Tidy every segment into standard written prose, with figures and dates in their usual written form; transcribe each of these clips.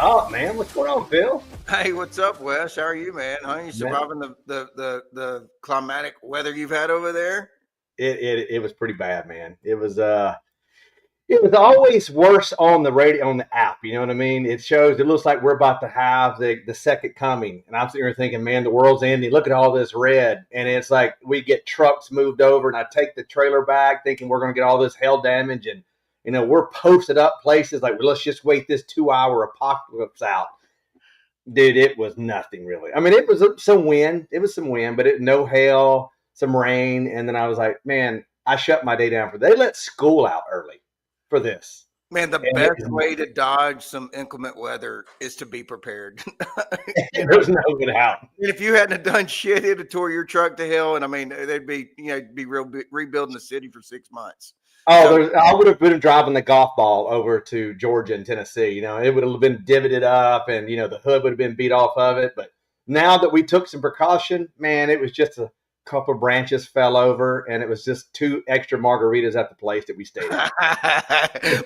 Oh man, what's going on, Phil? Hey, what's up, Wes? How are you, man? How are you Man, surviving the climatic weather you've had over there? it was pretty bad, man. It was always worse on the radio on the app. You know what I mean? It looks like we're about to have the second coming, and I'm sitting here thinking, man, the world's ending. Look at all this red, and it's like we get trucks moved over, and I take the trailer back, thinking we're going to get all this hail damage, and we're posted up places like, well, let's just wait this 2 hour apocalypse out. Dude, it was nothing really. I mean, it was some wind. It was some wind, but no hail, some rain. And then I was like, man, I shut my day down for. They let school out early for this. Man, the And best way to dodge some inclement weather is to be prepared. there's no good out. If you hadn't done shit, it'd have tore your truck to hell, and I mean, they'd be rebuilding the city for 6 months. Oh, I would have been driving the golf ball over to Georgia and Tennessee. It would have been divoted up, and the hood would have been beat off of it. But now that we took some precaution, man, it was just a couple of branches fell over, and it was just 2 extra margaritas at the place that we stayed at.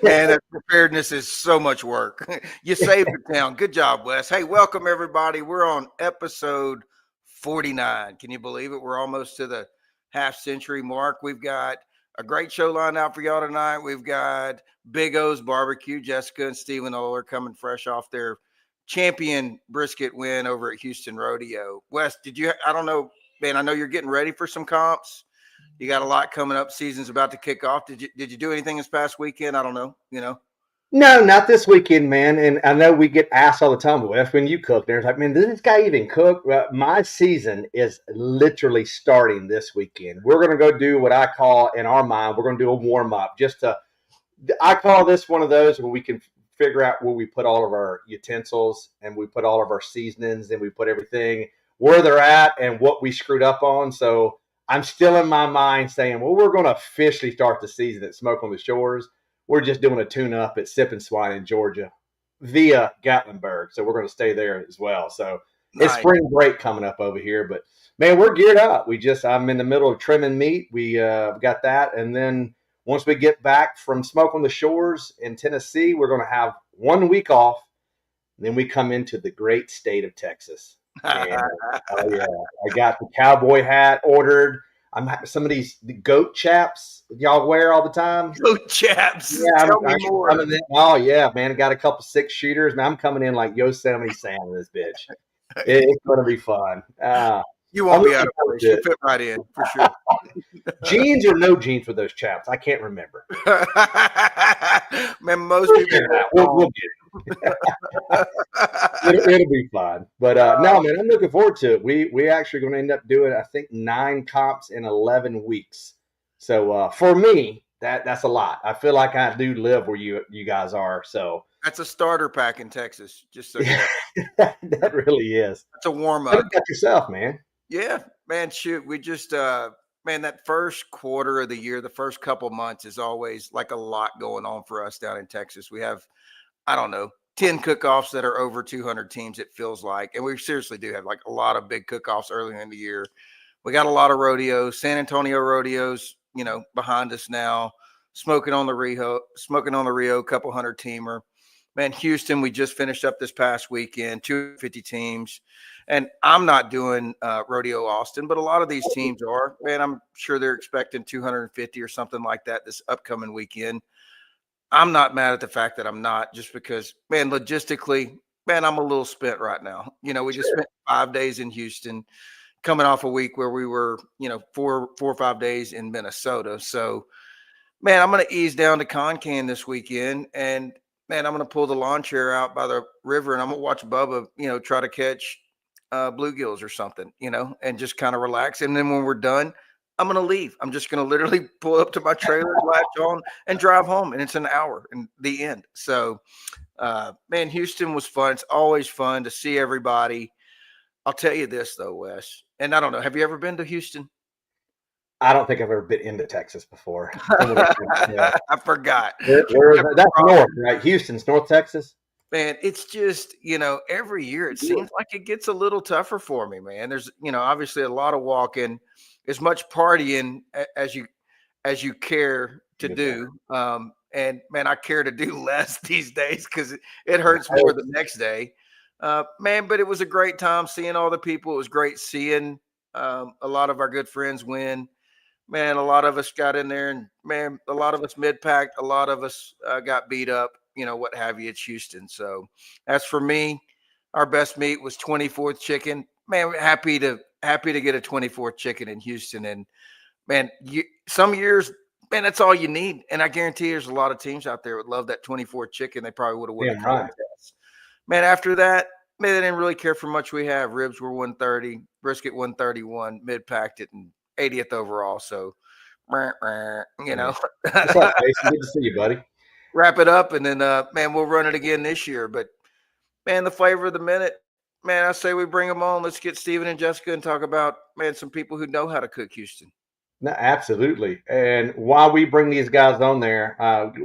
Man, that preparedness is so much work. You saved the town. Good job, Wes. Hey, welcome everybody. We're on episode 49. Can you believe it? We're almost to the half-century mark. We've got a great show lined out for y'all tonight. We've got Big O's Barbecue. Jessica and Stephen Oler coming fresh off their champion brisket win over at Houston Rodeo. Wes, I don't know, man, I know you're getting ready for some comps. You got a lot coming up. Season's about to kick off. Did you do anything this past weekend? I don't know, No, not this weekend, man. And I know we get asked all the time, Wes, when you cook, there's like, man, does this guy even cook? Well, my season is literally starting this weekend. We're going to go do what I call, in our mind, we're going to do a warm up. I call this one of those where we can figure out where we put all of our utensils and we put all of our seasonings and we put everything where they're at and what we screwed up on. So I'm still in my mind saying, well, we're going to officially start the season at Smoke on the Shores. We're just doing a tune-up at Sip and Swine in Georgia via Gatlinburg. So we're going to stay there as well. So it's spring break coming up over here. But, man, we're geared up. I'm in the middle of trimming meat. We got that. And then once we get back from Smoke on the Shores in Tennessee, we're going to have 1 week off. Then we come into the great state of Texas. And, oh, yeah, I got the cowboy hat ordered. I'm having some of these goat chaps y'all wear all the time. Goat chaps. Yeah, Tell me more. Oh yeah, man! I got a couple 6-shooters, man. I'm coming in like Yosemite Sam in this bitch. It's going to be fun. You won't be out of place. You fit right in for sure. Jeans or no jeans for those chaps? I can't remember. Man, most people. We'll get it. It'll be fun. But no, man, I'm looking forward to it. We actually going to end up doing, I think, 9 comps in 11 weeks. So for me, that's a lot. I feel like I do live where you guys are. So that's a starter pack in Texas. Just so you know. That really is. It's a warm up. How about yourself, man? Yeah, man. Shoot, we just man, that first quarter of the year, the first couple months is always like a lot going on for us down in Texas. We have, I don't know, 10 cook-offs that are over 200 teams, it feels like. And we seriously do have like a lot of big cook-offs earlier in the year. We got a lot of rodeos, San Antonio rodeos, behind us now, smoking on the Rio, couple 100-teamer. Man, Houston, we just finished up this past weekend, 250 teams. And I'm not doing Rodeo Austin, but a lot of these teams are. Man, I'm sure they're expecting 250 or something like that this upcoming weekend. I'm not mad at the fact that I'm not, just because, man, logistically, man, I'm a little spent right now. We just spent 5 days in Houston, coming off a week where we were, 4 or 5 days in Minnesota. So, man, I'm going to ease down to Concan this weekend, and man, I'm going to pull the lawn chair out by the river, and I'm going to watch Bubba, try to catch bluegills or something, and just kind of relax. And then when we're done, I'm going to leave. I'm just going to literally pull up to my trailer, latch on, and drive home. And it's an hour and the end. So, man, Houston was fun. It's always fun to see everybody. I'll tell you this, though, Wes, and I don't know, have you ever been to Houston? I don't think I've ever been into Texas before. I forgot. That's north, right? Houston's North Texas. Man, it's just, every year it seems like it gets a little tougher for me, man. There's, obviously a lot of walking, as much partying as you care to do. And man, I care to do less these days because it hurts more the next day. Man, but it was a great time seeing all the people. It was great seeing a lot of our good friends win. Man, a lot of us got in there, and man, a lot of us mid-packed, a lot of us got beat up, what have you. It's Houston. So as for me, our best meat was 24th chicken. Man, we're happy to get a 24th chicken in Houston. And man, some years, man, that's all you need. And I guarantee there's a lot of teams out there would love that 24th chicken. They probably would have won the contest. Man, after that, man, they didn't really care for much we have. Ribs were 130, brisket 131, mid-packed it, and 80th overall. So, What's up, Jason? Good to see you, buddy. Wrap it up, and then, man, we'll run it again this year. But, man, the flavor of the minute, man, I say we bring them on. Let's get Steven and Jessica and talk about, man, some people who know how to cook Houston. No, absolutely. And while we bring these guys on there,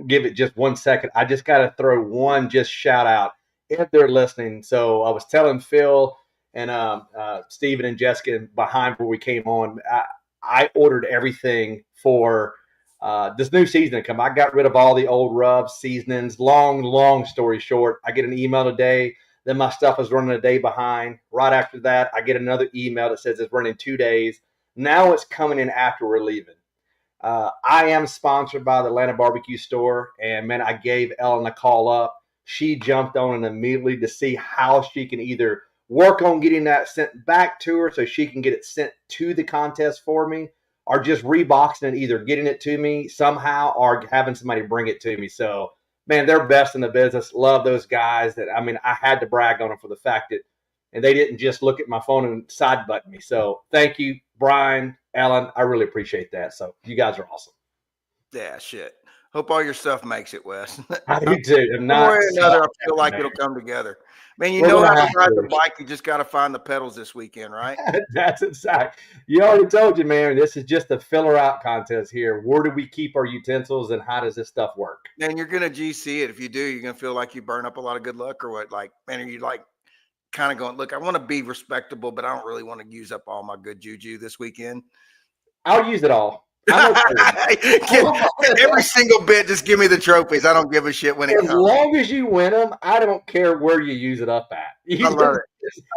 give it just 1 second. I just got to throw one just shout out if they're listening. So I was telling Phil and Steven and Jessica behind where we came on, I ordered everything for this new season to come. I got rid of all the old rubs, seasonings. Long story short, I get an email today. Then my stuff is running a day behind. Right after that, I get another email that says it's running 2 days. Now it's coming in after we're leaving. I am sponsored by the Atlanta Barbecue Store, and man, I gave Ellen a call up. She jumped on it immediately to see how she can either work on getting that sent back to her so she can get it sent to the contest for me, or just reboxing it, either getting it to me somehow or having somebody bring it to me. So, man, they're best in the business. Love those guys. I had to brag on them for the fact that, and they didn't just look at my phone and side button me. So thank you, Brian, Ellen. I really appreciate that. So you guys are awesome. Yeah, shit. Hope all your stuff makes it, Wes. I do too. One way or another, I feel like it'll come together. Man, you know how to ride the bike. You just got to find the pedals this weekend, right? That's exactly. You already told you, man. This is just a filler out contest here. Where do we keep our utensils, and how does this stuff work? Man, you're gonna GC it. If you do, you're gonna feel like you burn up a lot of good luck, or what? Like, man, are you like kind of going, look, I want to be respectable, but I don't really want to use up all my good juju this weekend? I'll use it all. Every single bit, just give me the trophies. I don't give a shit when it comes. As long as you win them, I don't care where you use it up at. I love it.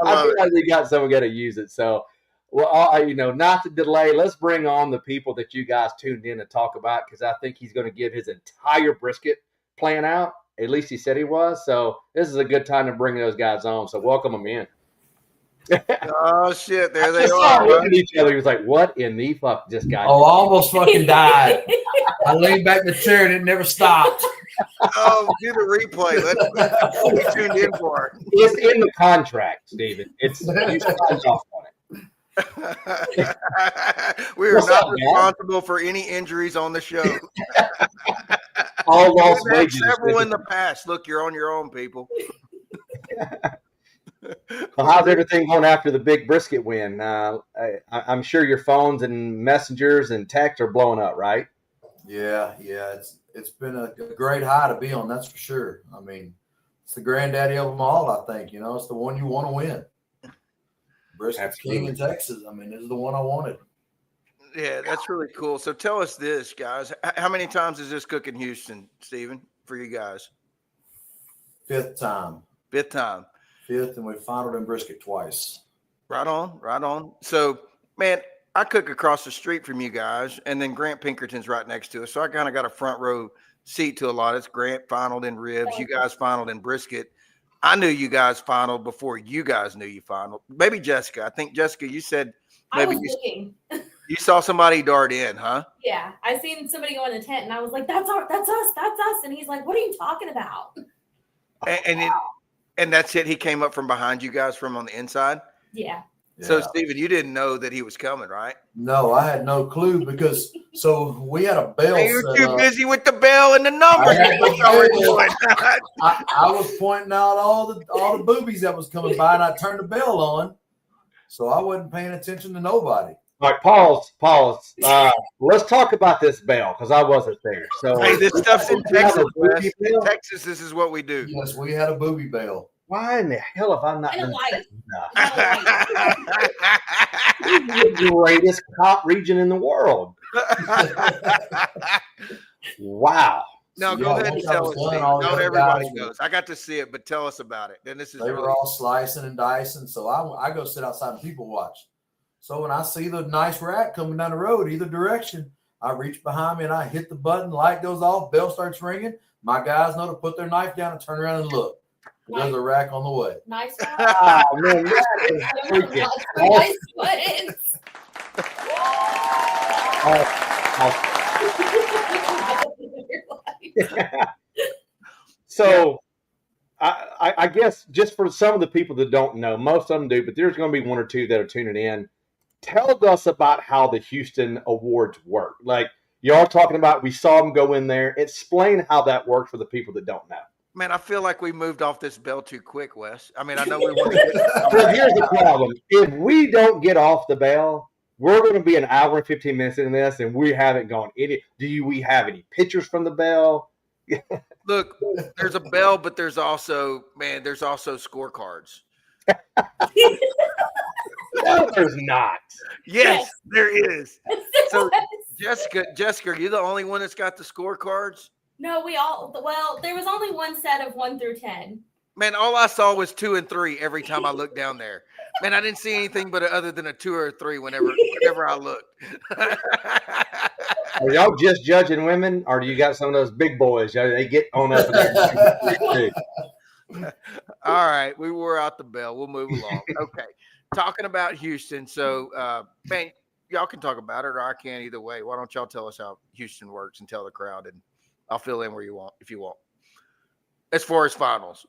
I feel like we got someone got to use it. So, well, not to delay, let's bring on the people that you guys tuned in to talk about, because I think he's going to give his entire brisket plan out. At least he said he was. So this is a good time to bring those guys on. So welcome them in. Oh shit! There they are. Looking at each other, he was like, "What in the fuck just got?" Oh, I almost fucking died. I leaned back in the chair and it never stopped. Oh, do the replay. Let's be tuned in for it. It's in the contract, Steven. You signed off on it. We are not responsible for any injuries on the show. All lost wages. Several in the past. Look, you're on your own, people. Well, how's everything going after the big brisket win? I'm sure your phones and messengers and texts are blowing up, right? Yeah. It's been a great high to be on, that's for sure. I mean, it's the granddaddy of them all, I think. It's the one you want to win. Brisket's king in Texas. I mean, this is the one I wanted. Yeah, that's really cool. So tell us this, guys. How many times is this cook in Houston, Steven, for you guys? Fifth time. Fifth, and we finaled in brisket twice. Right on. So, man, I cook across the street from you guys, and then Grant Pinkerton's right next to us. So I kind of got a front row seat to a lot. It's Grant finaled in ribs. You guys finaled in brisket. I knew you guys finaled before you guys knew you finaled. Maybe Jessica. I think, Jessica, you said maybe looking. You saw somebody dart in, huh? Yeah. I seen somebody go in the tent, and I was like, that's us. And he's like, what are you talking about? And that's it. He came up from behind you guys from on the inside. Yeah. So, Steven, you didn't know that he was coming, right? No, I had no clue because we had a bell. Hey, you're too busy with the bell and the numbers. I was pointing out all the boobies that was coming by, and I turned the bell on, so I wasn't paying attention to nobody. All right, pause. Let's talk about this bell, because I wasn't there. So, hey, this stuff's in Texas. In Texas, this is what we do. Yes, we had a booby bell. Why in the hell have I not been light. This is the greatest cop region in the world. Wow. No, So, go yeah, ahead and once I tell was us. done, Steve. all the Not other everybody guys were- knows. I got to see it, but tell us about it. Then this is They really were all slicing and dicing. So I go sit outside and people watch. So when I see the nice rack coming down the road, either direction, I reach behind me and I hit the button. Light goes off. Bell starts ringing. My guys know to put their knife down and turn around and look. There's a rack on the way. Nice one. Oh man, that is freaking Nice buttons. So I guess just for some of the people that don't know, most of them do, but there's going to be one or two that are tuning in. Tell us about how the Houston Awards work. Like y'all talking about, we saw them go in there. Explain how that works for the people that don't know. Man, I feel like we moved off this bell too quick, Wes. I mean, I know we want to get Well, here's the problem. If we don't get off the bell, we're going to be an hour and 15 minutes in this, and we haven't gone any. We have any pictures from the bell? Look, there's a bell, but there's also scorecards. No, there's not. Yes, there is. So, Yes. Jessica, are you the only one that's got the scorecards? No, well, there was only one set of 1 through 10. Man, all I saw was 2 and 3 every time I looked down there. Man, I didn't see anything but other than a 2 or a 3 whenever I looked. Are y'all just judging women, or do you got some of those big boys? They get on up there. All right, we wore out the bell. We'll move along. Okay, talking about Houston. So, man, y'all can talk about it, or I can either way. Why don't y'all tell us how Houston works and tell the crowd, and I'll fill in where you want if you want. As far as finals,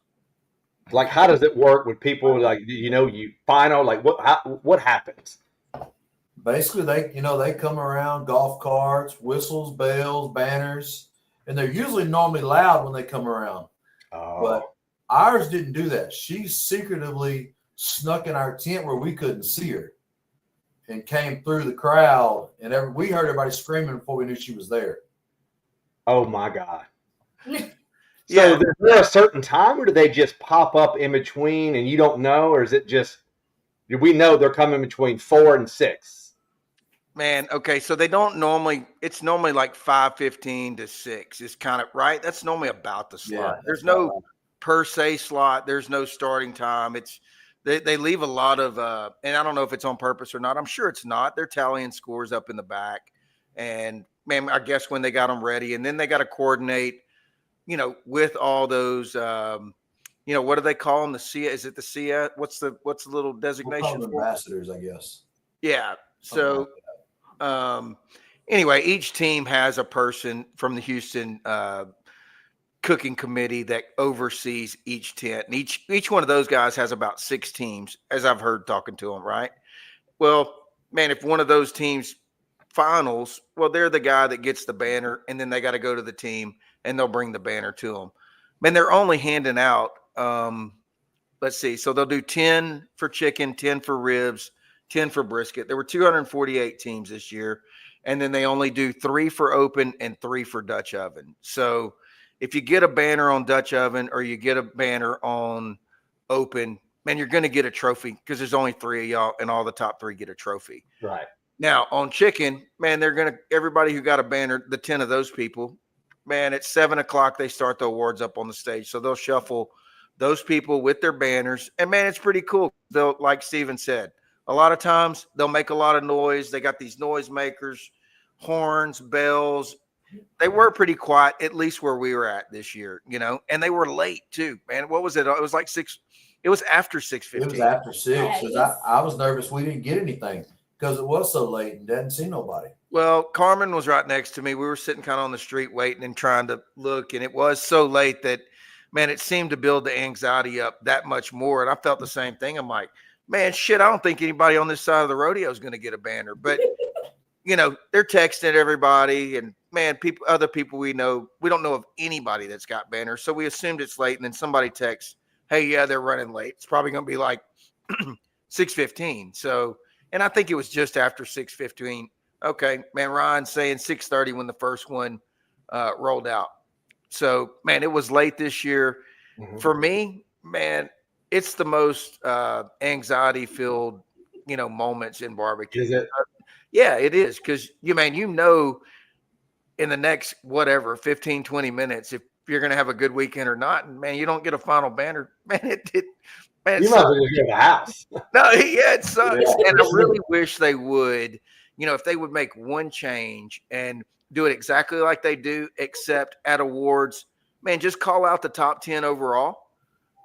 Like, how does it work with people? Like, you final. Like, what happens? Basically, they come around, golf carts, whistles, bells, banners, and they're usually normally loud when they come around. Oh. But ours didn't do that. She secretively snuck in our tent where we couldn't see her and came through the crowd, and we heard everybody screaming before we knew she was there. Oh my God. So Yeah. is there a certain time, or do they just pop up in between and you don't know, or is it just, do we know they're coming between 4 and 6? man. Okay, so they don't normally. It's normally like 5:15 to 6. It's kind of right. That's normally about the slot. Yeah, There's no per se slot. There's no starting time. It's they leave a lot of and I don't know if it's on purpose or not. I'm sure it's not. They're tallying scores up in the back, and man, I guess when they got them ready, and then they got to coordinate, with all those, what do they call them? The CIA? Is it the CIA? What's the little We'll designation call them for? ambassadors, I guess. Yeah. So, anyway, each team has a person from the Houston cooking committee that oversees each tent, and each one of those guys has about 6 teams, as I've heard talking to them. Right. Well, man, if one of those teams finals, well, they're the guy that gets the banner, and then they got to go to the team and they'll bring the banner to them. Man, they're only handing out, let's see. So they'll do 10 for chicken, 10 for ribs, 10 for brisket. There were 248 teams this year, and then they only do 3 for open and 3 for Dutch oven. So if you get a banner on Dutch oven or you get a banner on open, man, you're going to get a trophy because there's only 3 of y'all, and all the top 3 get a trophy. Right. Now on chicken, man, everybody who got a banner, the 10 of those people, man, at 7:00 they start the awards up on the stage. So they'll shuffle those people with their banners, and man, it's pretty cool. They'll, like Steven said, a lot of times they'll make a lot of noise. They got these noise makers, horns, bells. They were pretty quiet, at least where we were at this year, and they were late too, man. What was it? It was like 6. It was after 6:15. It was after 6. Yeah, 'Cause I was nervous we didn't get anything because it was so late and didn't see nobody. Well, Carmen was right next to me. We were sitting kind of on the street waiting and trying to look, and it was so late that, man, it seemed to build the anxiety up that much more. And I felt the same thing. I'm like, man, shit, I don't think anybody on this side of the rodeo is going to get a banner. But, they're texting everybody, and, man, other people we know, we don't know of anybody that's got banners. So we assumed it's late, and then somebody texts, hey, yeah, they're running late. It's probably going to be like 6:15. So, and I think it was just after 6:15. Okay, man, Ryan's saying 6:30 when the first one rolled out. So, man, it was late this year. Mm-hmm. For me, man, it's the most anxiety-filled, moments in barbecue. Is it? Yeah, it is, because in the next, whatever, 15, 20 minutes, if you're going to have a good weekend or not. And man, you don't get a final banner, man. Man, You might as well just go to the house. no, yeah, it sucks. Yeah. And I really wish they would, if they would make one change and do it exactly like they do, except at awards, man, just call out the top 10 overall,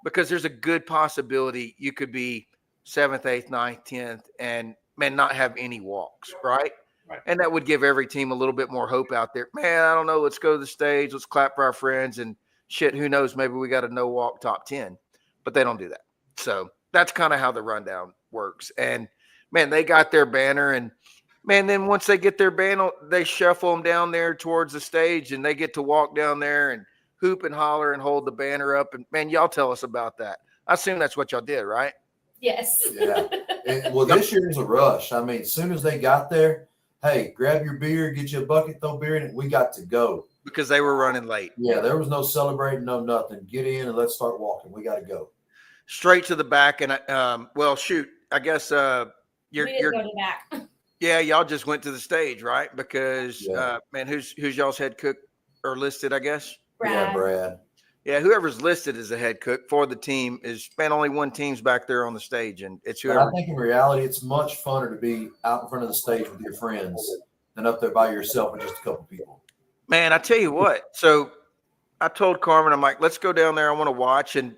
because there's a good possibility you could be 7th, 8th, 9th, 10th, and man, not have any walks, right? Right. And that would give every team a little bit more hope out there. Man, I don't know. Let's go to the stage. Let's clap for our friends, and shit, who knows? Maybe we got a no walk top 10, but they don't do that. So that's kind of how the rundown works. And man, they got their banner, and man, then once they get their banner, they shuffle them down there towards the stage, and they get to walk down there and hoop and holler and hold the banner up. And man, y'all tell us about that. I assume that's what y'all did, right? Yes. Yeah. Well, this year was a rush. I mean, as soon as they got there, hey, grab your beer, get you a bucket, throw beer in it. We got to go. Because they were running late. Yeah, there was no celebrating, no nothing. Get in and let's start walking. We got to go. Straight to the back. And well, shoot, I guess we you're didn't go to the back. yeah, y'all just went to the stage, right? Because Yeah. man, who's y'all's head cook or listed, I guess? Yeah, Brad. Yeah, whoever's listed as a head cook for the team is, man, only one team's back there on the stage, and it's But whoever. I think in reality, it's much funner to be out in front of the stage with your friends than up there by yourself with just a couple people. Man, I tell you what. So I told Carmen, I'm like, let's go down there. I want to watch. And,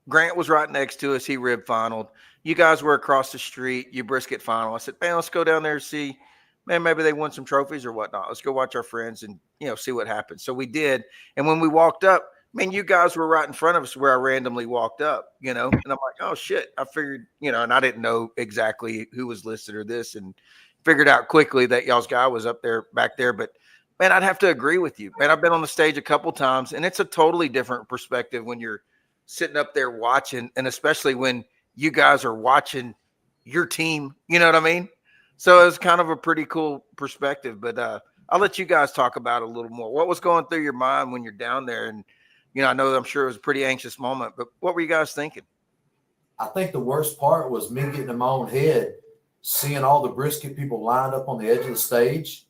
Grant was right next to us. He rib finaled. You guys were across the street. You brisket final. I said, man, let's go down there and see. Man, maybe they won some trophies or whatnot. Let's go watch our friends and, see what happens. So we did. And when we walked up, man, you guys were right in front of us where I randomly walked up, and I'm like, oh, shit. I figured, and I didn't know exactly who was listed or this, and figured out quickly that y'all's guy was up there, back there. But, man, I'd have to agree with you. Man, I've been on the stage a couple times, and it's a totally different perspective when you're sitting up there watching, and especially when you guys are watching your team, you know what I mean? So it was kind of a pretty cool perspective, but I'll let you guys talk about it a little more. What was going through your mind when you're down there? And, I know I'm sure it was a pretty anxious moment, but what were you guys thinking? I think the worst part was me getting in my own head, seeing all the brisket people lined up on the edge of the stage.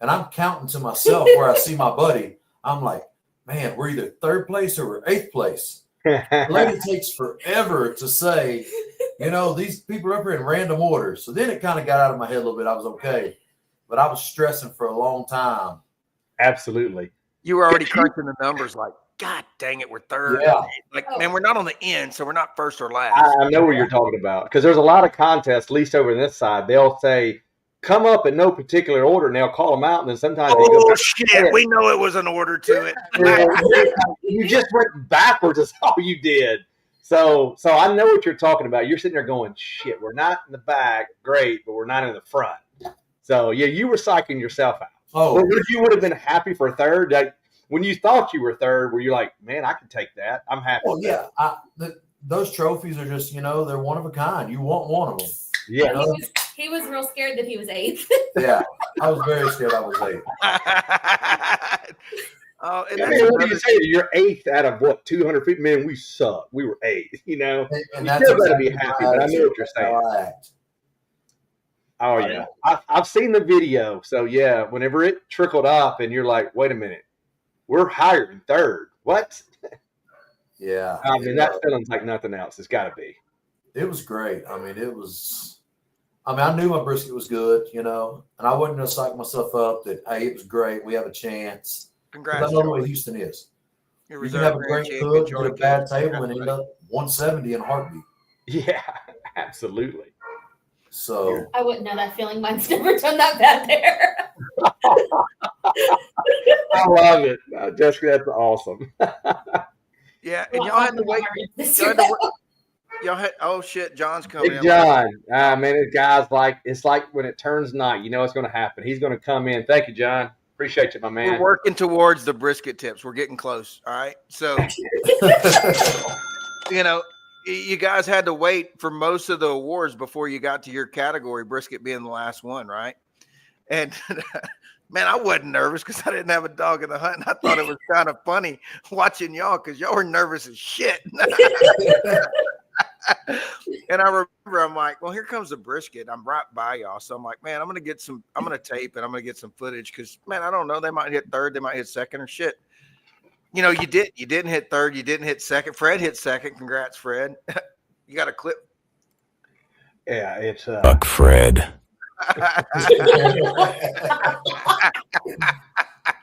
And I'm counting to myself where I see my buddy. I'm like, man, we're either third place or we're eighth place. The lady takes forever to say, these people are up here in random order. So then it kind of got out of my head a little bit. I was okay. But I was stressing for a long time. Absolutely. You were already crunching the numbers like, God dang it, we're third. Yeah. Like, man, we're not on the end, so we're not first or last. I know what you're talking about, because there's a lot of contests, at least over this side. They'll say, come up in no particular order, and they'll call them out, and then sometimes they go back. Shit, we know it was an order to it. You just went backwards. That's all you did. So I know what you're talking about. You're sitting there going, shit, we're not in the back, great, but we're not in the front. So, yeah, you were psyching yourself out. Oh, But you would have been happy for third. Like, when you thought you were third, were you like, man, I can take that. I'm happy. well, yeah. Those trophies are just, they're one of a kind. You want one of them. Yeah. He was real scared that he was eighth. Yeah. I was very scared I was eighth. Oh, and I that's mean, what do another- you say? You're eighth out of what, 200 feet? Man, we suck. We were eighth, And You that's still gotta be exactly happy, how but I know what you're saying. how I act. Oh, yeah. I've seen the video. So, yeah, whenever it trickled up and you're like, wait a minute, we're higher than third. What? Yeah. I mean, that feeling's like nothing else. It's got to be. It was great. I mean, I knew my brisket was good, and I wasn't going to psych myself up that, hey, it was great. We have a chance. Congrats. Because I know the Joey. way Houston is. Your You can have a reserve great grand cook, champion, get a bad Joey table, and Gibbs. end up 170 in a heartbeat. Yeah, absolutely. So, I wouldn't know that feeling. Mine's never done that bad there. I love it. Jessica, that's awesome. Yeah, and y'all had to wait. Y'all had, oh shit, John's coming Big in. John. Man, this guy's like, it's like when it turns night, you know it's going to happen. He's going to come in. Thank you, John. Appreciate you, my man. We're working towards the brisket tips. We're getting close. All right. So, you guys had to wait for most of the awards before you got to your category, brisket being the last one, right? And man, I wasn't nervous because I didn't have a dog in the hunt. And I thought it was kind of funny watching y'all because y'all were nervous as shit. And I remember I'm like, well, here comes the brisket. I'm right by y'all. So I'm like, man, I'm going to tape and I'm going to get some footage because, man, I don't know. They might hit third. They might hit second or shit. You know, you didn't hit third. You didn't hit second. Fred hit second. Congrats, Fred. You got a clip. Yeah, it's Fuck Fred.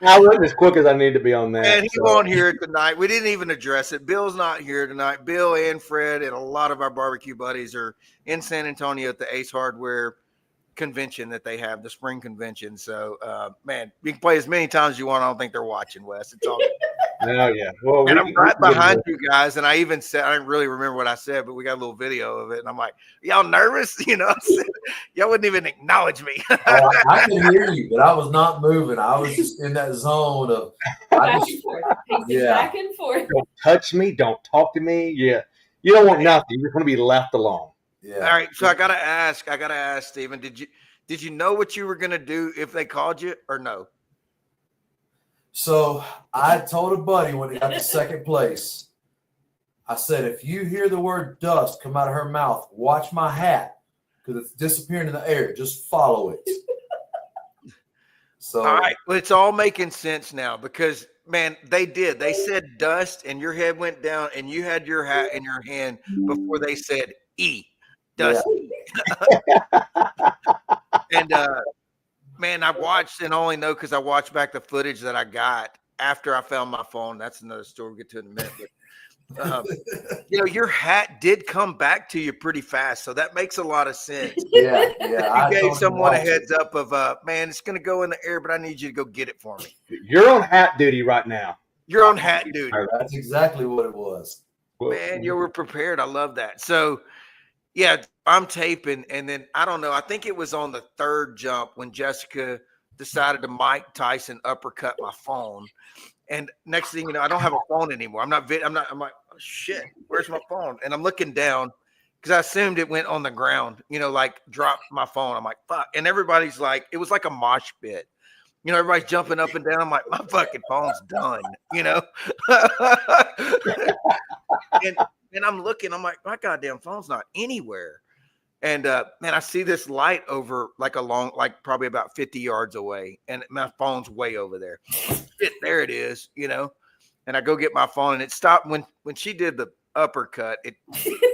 I wasn't as quick as I need to be on that. And he won't hear it tonight. We didn't even address it. Bill's not here tonight. Bill and Fred and a lot of our barbecue buddies are in San Antonio at the Ace Hardware convention that they have, the spring convention. So, man, you can play as many times as you want. I don't think they're watching, Wes. It's all good. Oh, yeah. Well, And I'm right behind you guys. And I even said, I didn't really remember what I said, but we got a little video of it. And I'm like, y'all nervous? You know, y'all wouldn't even acknowledge me. I can hear you, but I was not moving. I was just in that zone of Back and forth. Back and forth. Don't touch me. Don't talk to me. Yeah. You don't want nothing. You're going to be left alone. Yeah. All right. So I gotta ask, Steven, did you know what you were gonna do if they called you or no? So I told a buddy when he got to second place, I said, if you hear the word dust come out of her mouth, watch my hat because it's disappearing in the air. Just follow it. So all right, well, it's all making sense now because man, they did. They said dust and your head went down and you had your hat in your hand before they said E. Dust. Yeah. And man, I watched and only know because I watched back the footage that I got after I found my phone. That's another story we'll get to in a minute. But, you know, your hat did come back to you pretty fast, so that makes a lot of sense. Yeah. You gave someone a heads up of, man, it's going to go in the air, but I need you to go get it for me. You're on hat duty right now. You're on hat duty. That's exactly what it was. Man, you were prepared. I love that. So, yeah, I'm taping, and then I don't know. I think it was on the third jump when Jessica decided to Mike Tyson uppercut my phone. And next thing you know, I don't have a phone anymore. I'm like, oh, shit, where's my phone? And I'm looking down because I assumed it went on the ground, you know, like dropped my phone. I'm like, fuck. And everybody's like, it was like a mosh pit. You know, everybody's jumping up and down. I'm like, my fucking phone's done, you know? And I'm looking, I'm like, my goddamn phone's not anywhere. And man, I see this light over like probably about 50 yards away. And my phone's way over there. Shit, there it is, you know. And I go get my phone and it stopped when she did the uppercut. It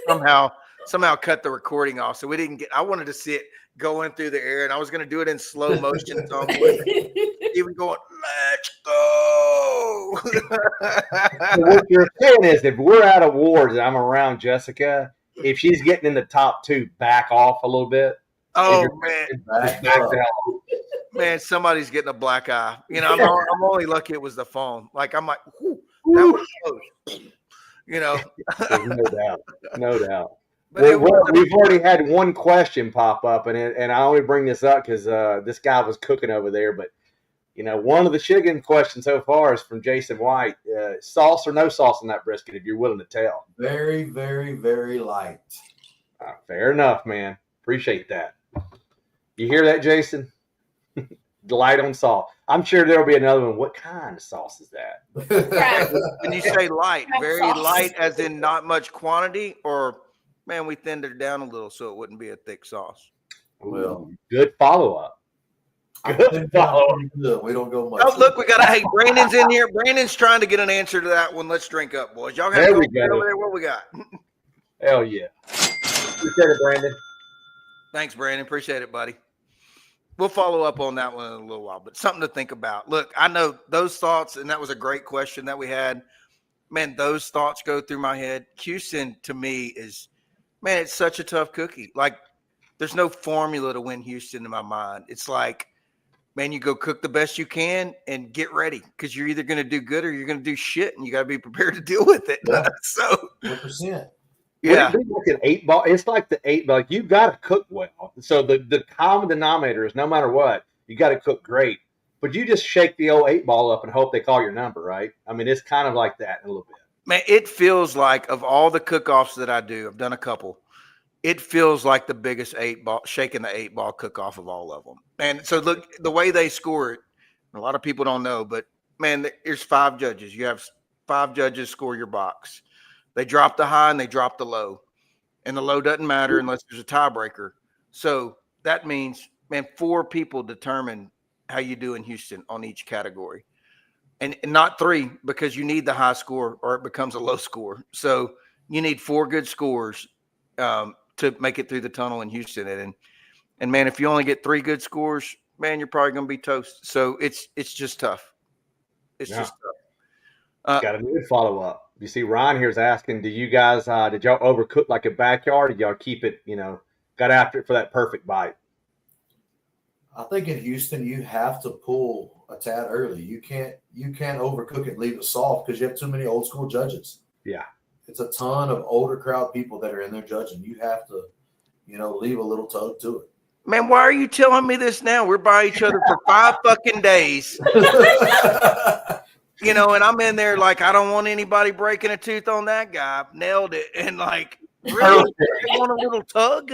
somehow cut the recording off. So we didn't I wanted to see it going through the air and I was going to do it in slow motion. So even going, let's go. So what you're saying is if we're at awards and I'm around Jessica, if she's getting in the top two, back off a little bit. Oh, man. Man, somebody's getting a black eye. You know, I'm only lucky it was the phone. Like, I'm like, whoo, that was close. You know. No doubt. We've already had one question pop up, and I only bring this up because this guy was cooking over there. But, you know, one of the Shiggin questions so far is from Jason White. Sauce or no sauce in that brisket, if you're willing to tell? Very, very, very light. Fair enough, man. Appreciate that. You hear that, Jason? Light on salt. I'm sure there'll be another one. What kind of sauce is that? When you say light, very light as in not much quantity, or man, we thinned it down a little so it wouldn't be a thick sauce. Well, good follow-up. Good follow-up. We don't go much. Oh, look, we got hey, Brandon's in here. Brandon's trying to get an answer to that one. Let's drink up, boys. Y'all got to go over there. What we got? Hell yeah. Appreciate it, Brandon. Thanks, Brandon. Appreciate it, buddy. We'll follow up on that one in a little while, but something to think about. Look, I know those thoughts, and that was a great question that we had. Man, those thoughts go through my head. Houston, to me, is, man, it's such a tough cookie. Like, there's no formula to win Houston in my mind. It's like, man, you go cook the best you can and get ready because you're either going to do good or you're going to do shit, and you got to be prepared to deal with it. Yeah. So, 100%. Yeah, like an 8-ball. It's like the 8-ball. Like you got to cook well. So the common denominator is no matter what, you got to cook great. But you just shake the old 8-ball up and hope they call your number, right? I mean, it's kind of like that in a little bit. Man, it feels like of all the cook-offs that I do, I've done a couple. It feels like the biggest 8-ball, shaking the 8-ball cook-off of all of them. And so look, the way they score it, a lot of people don't know, but man, there's 5 judges. You have 5 judges score your box. They drop the high and they drop the low. and the low doesn't matter unless there's a tiebreaker. So that means, man, 4 people determine how you do in Houston on each category, and not 3, because you need the high score or it becomes a low score. So you need 4 good scores to make it through the tunnel in Houston. And man, if you only get 3 good scores, man, you're probably going to be toast. So it's just tough. It's just tough. Got a good follow up. You see, Ryan here is asking, do you guys, did y'all overcook like a backyard? Or did y'all keep it, got after it for that perfect bite? I think in Houston, you have to pull a tad early. You can't overcook it and leave it soft because you have too many old school judges. Yeah. It's a ton of older crowd people that are in there judging. You have to, leave a little tug to it. Man, why are you telling me this now? We're by each other for 5 fucking days. And I'm in there like, I don't want anybody breaking a tooth on that guy. Nailed it. And like, really? You want a little tug?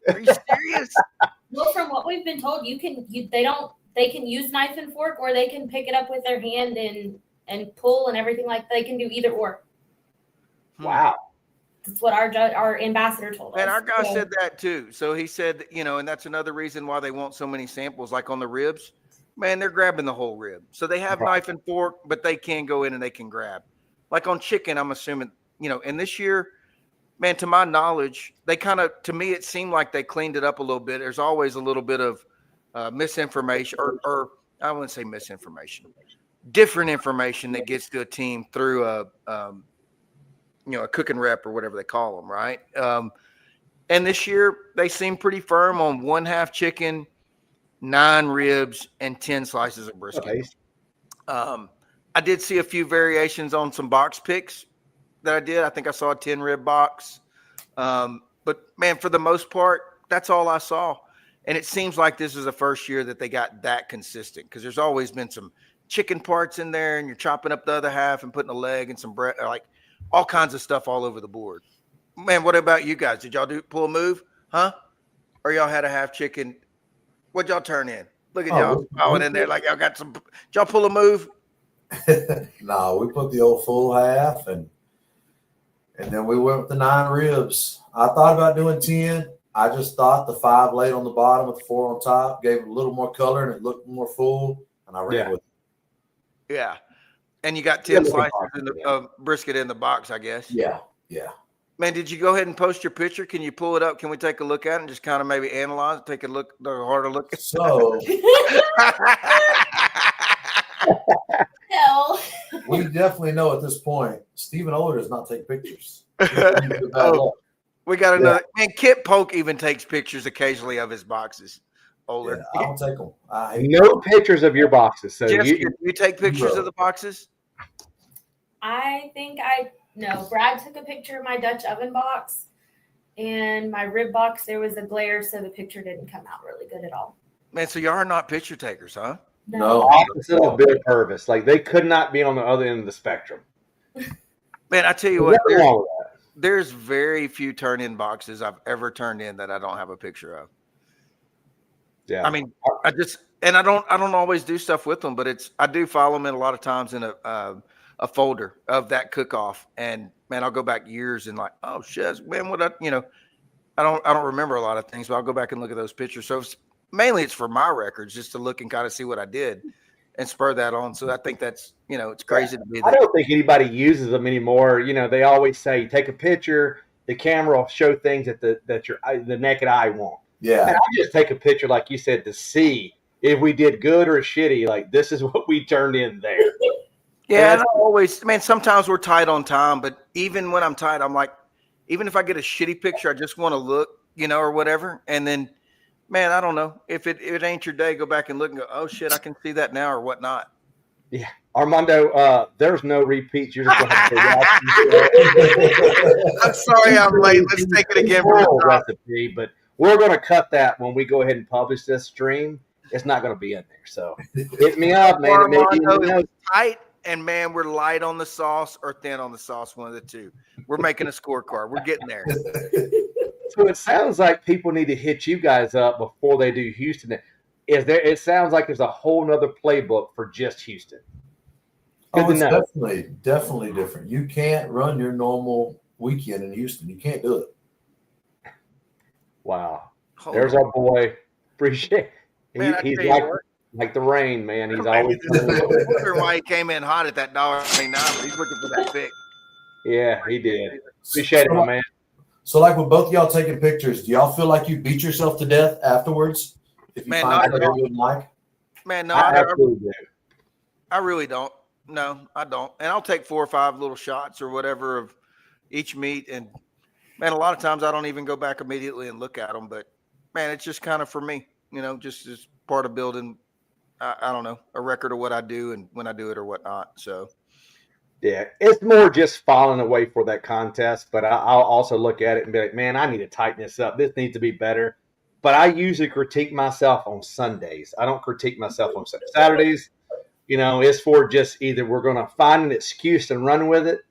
Are you serious? Well, from what we've been told, they can use knife and fork, or they can pick it up with their hand and pull and everything like that. They can do either or. Wow. That's what our ambassador told us. And our guy said that too. So he said, and that's another reason why they want so many samples, like on the ribs. Man, they're grabbing the whole rib. So they have knife and fork, but they can go in and they can grab. Like on chicken, I'm assuming, and this year, man, to my knowledge, they to me, it seemed like they cleaned it up a little bit. There's always a little bit of misinformation, or I wouldn't say misinformation, different information that gets to a team through a cooking rep or whatever they call them, right? And this year, they seem pretty firm on 1/2 chicken, 9 ribs, and 10 slices of brisket. Nice. I did see a few variations on some box picks that I did. I think I saw a 10 rib box. But man, for the most part, that's all I saw. And it seems like this is the first year that they got that consistent, because there's always been some chicken parts in there and you're chopping up the other half and putting a leg and some bread, like all kinds of stuff all over the board. Man, what about you guys? Did y'all pull a move? Huh? Or y'all had a half chicken? What'd y'all turn in? Look at y'all going in there like y'all got some. Did y'all pull a move? No, we put the old full half and then we went with the 9 ribs. I thought about doing 10. I just thought the 5 laid on the bottom with the 4 on top gave it a little more color and it looked more full, and I ran with it. Yeah. And you got 10 slices of brisket in the box, I guess. Yeah. Man, did you go ahead and post your picture? Can you pull it up? Can we take a look at it and just kind of maybe analyze it, take a harder look? So No. we definitely know at this point, Stephen Oler does not take pictures. We got another. Man, Kip Polk even takes pictures occasionally of his boxes. Oler. Yeah, I don't take them. No pictures of your boxes. So Jessica, you take pictures of the boxes? No, Brad took a picture of my Dutch oven box, and my rib box, there was a glare, so the picture didn't come out really good at all. Man, so y'all are not picture takers, huh? No. Opposite of Bill Purvis. Like, they could not be on the other end of the spectrum. Man, I tell you what, there's very few turn-in boxes I've ever turned in that I don't have a picture of. Yeah. I mean, I don't always do stuff with them, but I do follow them in a lot of times in a folder of that cook-off, and man, I'll go back years and like, oh shit, man, I don't remember a lot of things, but I'll go back and look at those pictures. So mainly it's for my records, just to look and kind of see what I did and spur that on. So I think that's, it's crazy to be there. I don't think anybody uses them anymore. They always say, take a picture, the camera will show things that the naked eye won't. Yeah. And I just take a picture, like you said, to see if we did good or shitty. Like, this is what we turned in there. Yeah, and I always, man, sometimes we're tight on time, but even when I'm tight, I'm like, even if I get a shitty picture, I just want to look, or whatever. And then, man, I don't know. If it ain't your day, go back and look and go, oh shit, I can see that now or whatnot. Yeah. Armando, there's no repeats. You're just going to have to I'm sorry I'm late. Let's take it again from the top. Recipe, but we're going to cut that when we go ahead and publish this stream. It's not going to be in there. So hit me up, man. Armando, tight. And man, we're light on the sauce or thin on the sauce, one of the two. We're making a scorecard. We're getting there. So it sounds like people need to hit you guys up before they do Houston. It sounds like there's a whole nother playbook for just Houston. It's definitely different. You can't run your normal weekend in Houston. You can't do it. Wow. Hold There's on. our boy. Appreciate. Man, I He's tell you what. like the rain, man. He's Man, always. I was wondering why he came in hot at that $1.99, but he's looking for that pick. Yeah, he did. Appreciate it, my man. So, like with both of y'all taking pictures, do y'all feel like you beat yourself to death afterwards if you Man, find not out at all. you wouldn't like? Man, no, I absolutely do. I really don't. No, I don't. And I'll take 4 or 5 little shots or whatever of each meat. And man, a lot of times I don't even go back immediately and look at them. But man, it's just kind of for me, just as part of building, I don't know, a record of what I do and when I do it or whatnot. So. Yeah, it's more just falling away for that contest. But I'll also look at it and be like, man, I need to tighten this up. This needs to be better. But I usually critique myself on Sundays. I don't critique myself on Saturdays. It's for just either we're going to find an excuse and run with it,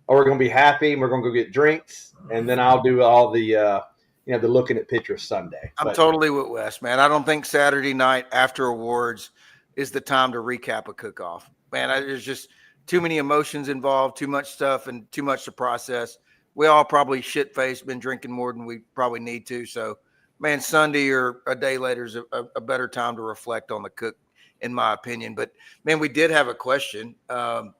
or we're going to be happy and we're going to go get drinks. And then I'll do all the looking at pictures Sunday. I'm totally with Wes, man. I don't think Saturday night after awards is the time to recap a cook-off. Man, there's just too many emotions involved, too much stuff, and too much to process. We all probably shit-faced, been drinking more than we probably need to. So, man, Sunday or a day later is a better time to reflect on the cook, in my opinion. But, man, we did have a question. Man,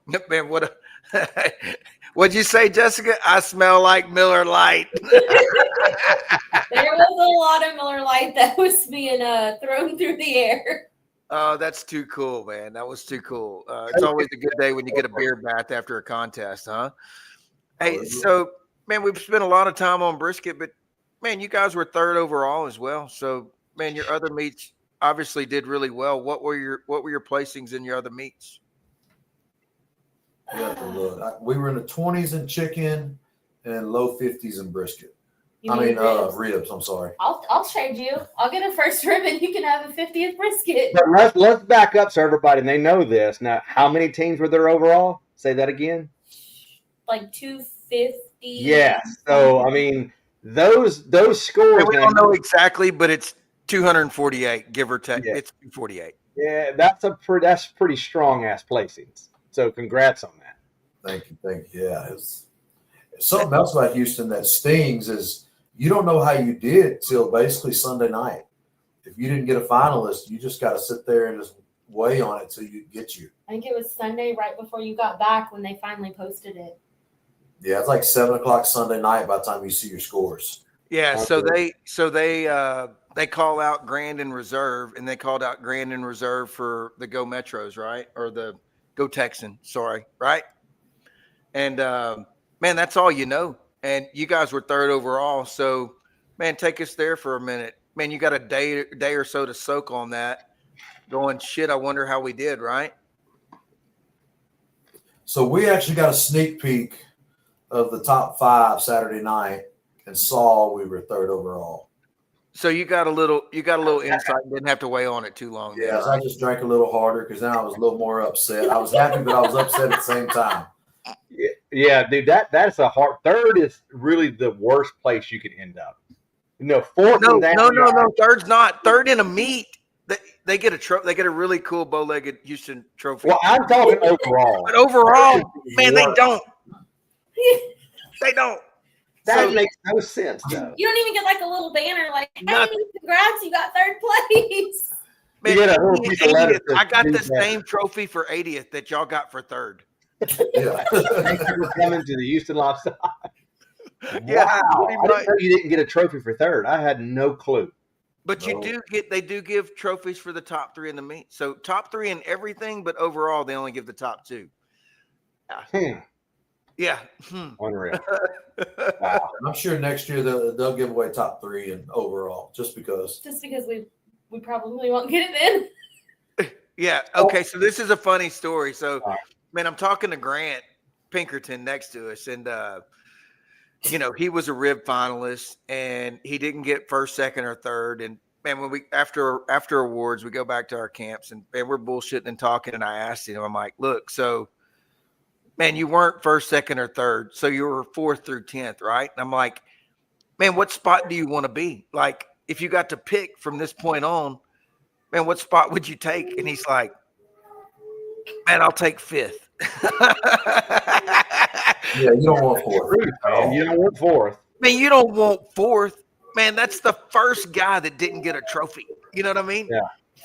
what'd you say, Jessica? I smell like Miller Lite. There was a lot of Miller Lite that was being thrown through the air. Oh, that's too cool, man. That was too cool. It's always a good day when you get a beer bath after a contest, huh? Hey, so, man, we've spent a lot of time on brisket, but, man, you guys were 3rd overall as well. So, man, your other meats obviously did really well. What were your placings in your other meats? Yeah, look, we were in the 20s in chicken and low 50s in brisket. Ribs. I'm sorry. I'll trade you. I'll get a first rib and you can have a 50th brisket. But let's back up so everybody, and they know this. Now, how many teams were there overall? Say that again. Like 250. Yes. So, I mean, those scores. We don't know exactly, but it's 248, give or take. Yeah. It's 248. Yeah, that's pretty strong ass placings. So, congrats on that. Thank you. Yeah, something else about Houston that stings is you don't know how you did till basically Sunday night. If you didn't get a finalist, you just got to sit there and just weigh on it till you get you. I think it was Sunday right before you got back when they finally posted it. Yeah, it's like 7:00 Sunday night by the time you see your scores. Yeah, so they call out Grand and Reserve, and they called out Grand and Reserve for the Go Metros, right? Or the Go Texan, sorry, right? And man, that's all you know. And you guys were 3rd overall, so man, take us there for a minute. Man, you got a day or so to soak on that. Going, shit, I wonder how we did, right? So we actually got a sneak peek of the top 5 Saturday night and saw we were 3rd overall. So you got a little insight and didn't have to weigh on it too long. Yeah, I just drank a little harder because now I was a little more upset. I was happy, but I was upset at the same time. Yeah, dude, that's a hard. 3rd is really the worst place you could end up. 4th. No. 3rd's not. 3rd in a meet. They get a trophy. They get a really cool bow-legged Houston trophy. Well, I'm talking overall. But overall, man, they don't. They don't. That makes no sense, though. You don't even get like a little banner like, hey, congrats, you got 3rd place. Man, I got the same trophy for 80th that y'all got for 3rd. Yeah. Thank you for coming to the Houston Lifestyle. Yeah, wow. I didn't know you didn't get a trophy for 3rd. I had no clue. But they do give trophies for the top 3 in the meet. So top 3 in everything, but overall they only give the top 2. Yeah. Unreal. Wow. I'm sure next year they'll give away top 3 in overall just because we probably won't get it then. Yeah. Okay. So this is a funny story. So, man, I'm talking to Grant Pinkerton next to us, and he was a rib finalist, and he didn't get 1st, 2nd, or 3rd. And man, when we after awards, we go back to our camps, and man, we're bullshitting and talking. And I asked him, I'm like, look, so man, you weren't 1st, 2nd, or 3rd, so you were 4th through 10th, right? And I'm like, man, what spot do you want to be? Like, if you got to pick from this point on, man, what spot would you take? And he's like, man, I'll take 5th. Yeah, you don't want 4th. Man, you don't want 4th. Man, you don't want 4th. man, that's the first guy that didn't get a trophy. You know what I mean? Yeah.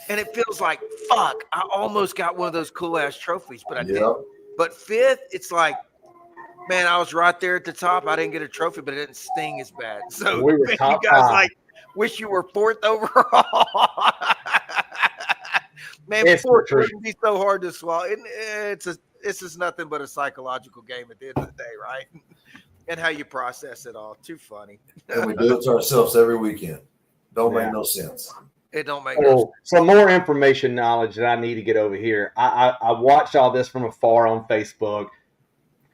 And it feels like, fuck, I almost got one of those cool ass trophies, but I Yep. didn't. But fifth, it's like, man, I was right there at the top. I didn't get a trophy, but it didn't sting as bad. So We were man, top you guys 5. like wish you were fourth overall. Man, It's fourth the truth. wouldn't be so hard to swallow. It's just nothing but a psychological game at the end of the day, right? And how you process it all. Too funny. And we do it to ourselves every weekend. Don't Yeah. make no sense. It don't make no sense. Oh, some more information knowledge that I need to get over here. I watched all this from afar on Facebook.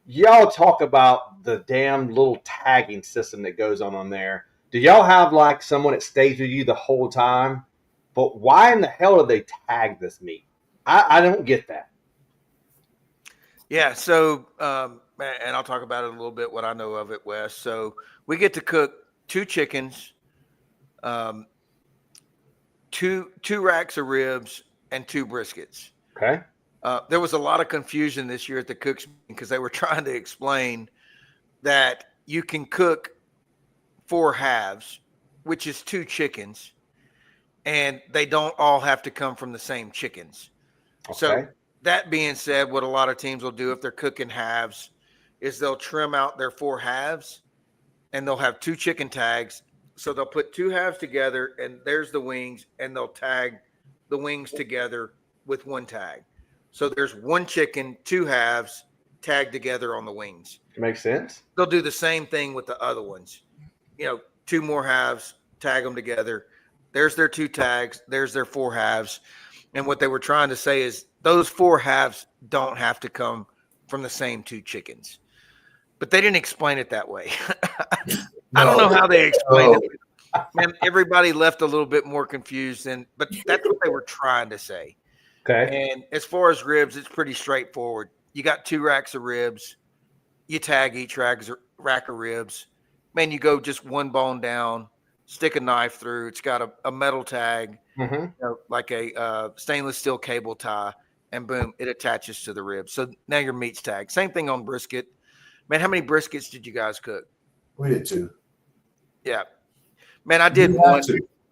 Y'all talk about the damn little tagging system that goes on there. Do y'all have like someone that stays with you the whole time? But why in the hell do they tag this meat? I don't get that. Yeah, so and I'll talk about it a little bit, what I know of it, Wes. So we get to cook 2 chickens, 2 racks of ribs, and 2 briskets. Okay. There was a lot of confusion this year at the cooks because they were trying to explain that you can cook 4 halves, which is 2 chickens, and they don't all have to come from the same chickens. Okay. So that being said, what a lot of teams will do if they're cooking halves is they'll trim out their 4 halves and they'll have 2 chicken tags. So they'll put 2 halves together and there's the wings, and they'll tag the wings together with 1 tag. So there's 1 chicken, 2 halves tagged together on the wings. Makes sense. They'll do the same thing with the other ones. 2 more halves, tag them together. There's their 2 tags. There's their 4 halves. And what they were trying to say is those 4 halves don't have to come from the same 2 chickens. But they didn't explain it that way. I don't know how they explained it. Man, everybody left a little bit more confused, but that's what they were trying to say. Okay. And as far as ribs, it's pretty straightforward. You got 2 racks of ribs. You tag each rack of ribs. Man, you go just 1 bone down, stick a knife through. It's got a metal tag, like a stainless steel cable tie, and boom, it attaches to the ribs. So now your meat's tagged. Same thing on brisket. Man, how many briskets did you guys cook? We did 2. Yeah. Man, I did 1.